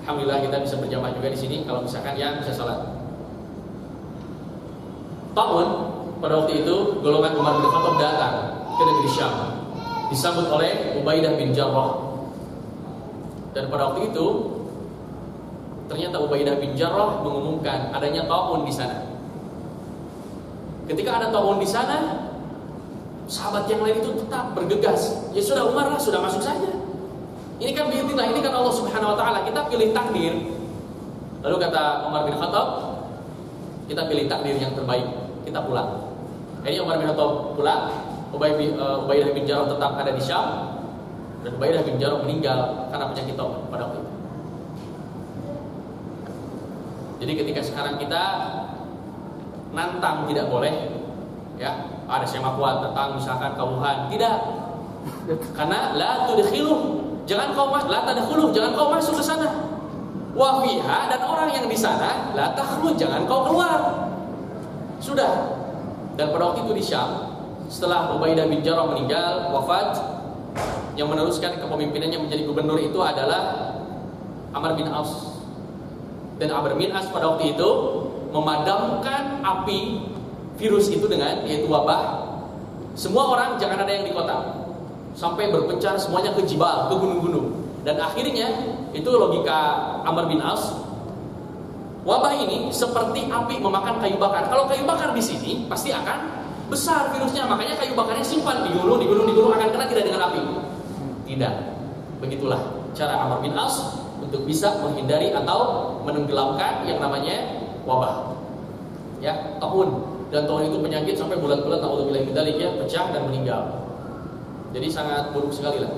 Alhamdulillah kita bisa berjamaah juga di sini kalau misalkan yang bisa salat. Ta'un pada waktu itu golongan Umar bin Khattab datang ke negeri Syam, disambut oleh Ubaidah bin Jarrah. Dan pada waktu itu ternyata Ubaidah bin Jarrah mengumumkan adanya ta'un di sana. Ketika ada ta'un di sana, sahabat yang lain itu tetap bergegas. Ya sudah Umar lah, sudah masuk saja. Ini kan biidznillah, ini kan Allah Subhanahu wa taala, kita pilih takdir. Lalu kata Umar bin Khattab, kita pilih takdir yang terbaik, kita pulang. Ini Umar bin Khattab pulang, Ubaidah bin Jarrah tetap ada di Syam, dan Ubaidah bin Jarrah meninggal karena penyakit ta'un pada waktu itu. Jadi ketika sekarang kita nantang tidak boleh, ya. Ada sema kuat tentang misalkan kauhan, tidak. Karena la tudkhiluh, jangan kau la tadkhuluh, jangan kau masuk ke sana. Wa fiha, dan orang yang di sana la takhruj, jangan kau keluar. Sudah. Dan pada waktu itu di Syam, setelah Ubaidah bin Jarrah meninggal, wafat, yang meneruskan kepemimpinannya menjadi gubernur itu adalah Amr bin As. Dan Amr bin As pada waktu itu memadamkan api virus itu dengan, yaitu wabah. Semua orang jangan ada yang di kota, sampai berpencar semuanya ke jibal, ke gunung-gunung. Dan akhirnya itu logika Amr bin As. Wabah ini seperti api memakan kayu bakar. Kalau kayu bakar di sini pasti akan besar virusnya. Makanya kayu bakarnya simpan di gunung akan kena, tidak dengan api. Tidak. Begitulah cara Amr bin As untuk bisa menghindari atau menenggelamkan yang namanya wabah. Ya, tahun. Dan tahun itu penyakit sampai bulat-bulat, naudzubillah min dzalik, ya, pecah dan meninggal. Jadi sangat buruk sekali lah.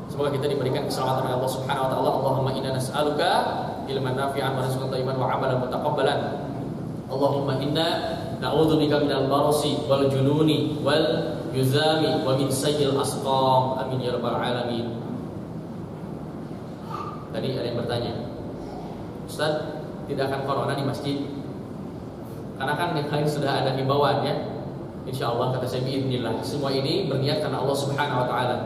Semoga kita diberikan keselamatan oleh Allah Subhanahu wa taala. Allahumma inna nas'aluka ilman nafi'an wa rizqan thayyiban wa 'amalan mutaqabbalan. Allahumma inna na'udzubika minal barasi wal jununi wal yuzami wa min sayyi'il asqam. Amin ya rabbal alamin. Tadi ada yang bertanya, Ustaz, tidak akan corona di masjid? Karena kan yang lain sudah ada himbauan, ya. Insyaallah kata saya biidznillah. Semua ini berniat karena Allah Subhanahu wa taala.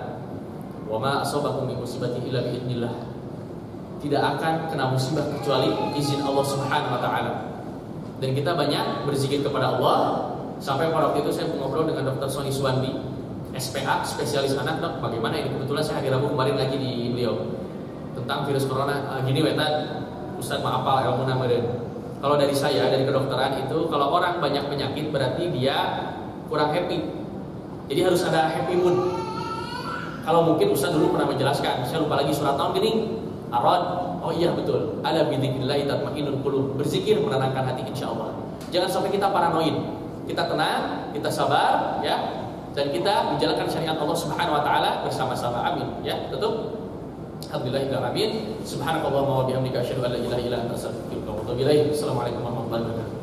Wa ma asabakum min musibatin illa biidznillah. Tidak akan kena musibah kecuali izin Allah Subhanahu wa taala. Dan kita banyak berzikir kepada Allah. Sampai pada waktu itu saya ngobrol dengan Dr. Sony Suwandi, SPA, spesialis anak. Dok, bagaimana ini? Kebetulan saya hari Rabu kemarin lagi di beliau tentang virus corona. Gini wetan, Ustaz maaf apa ilmu namanya. Kalau dari saya, dari kedokteran itu, kalau orang banyak penyakit berarti dia kurang happy. Jadi harus ada happy mood. Kalau mungkin Ustaz dulu pernah menjelaskan, saya lupa lagi surat tahun gini, Arad. Oh iya betul. Ala bidzikrillah tatma'innul qulub. Berzikir menenangkan hati insyaallah. Jangan sampai kita paranoid. Kita tenang, kita sabar, ya, dan kita menjalankan syariat Allah Subhanahu wa taala bersama-sama. Amin. Ya, tutup. Alhamdulillahirabbil alamin. Subhanakallahumma wa bihamdika asyhadu an la ilaha illa anta astaghfiruka wa atubu ilaik. Assalamualaikum warahmatullahi wabarakatuh.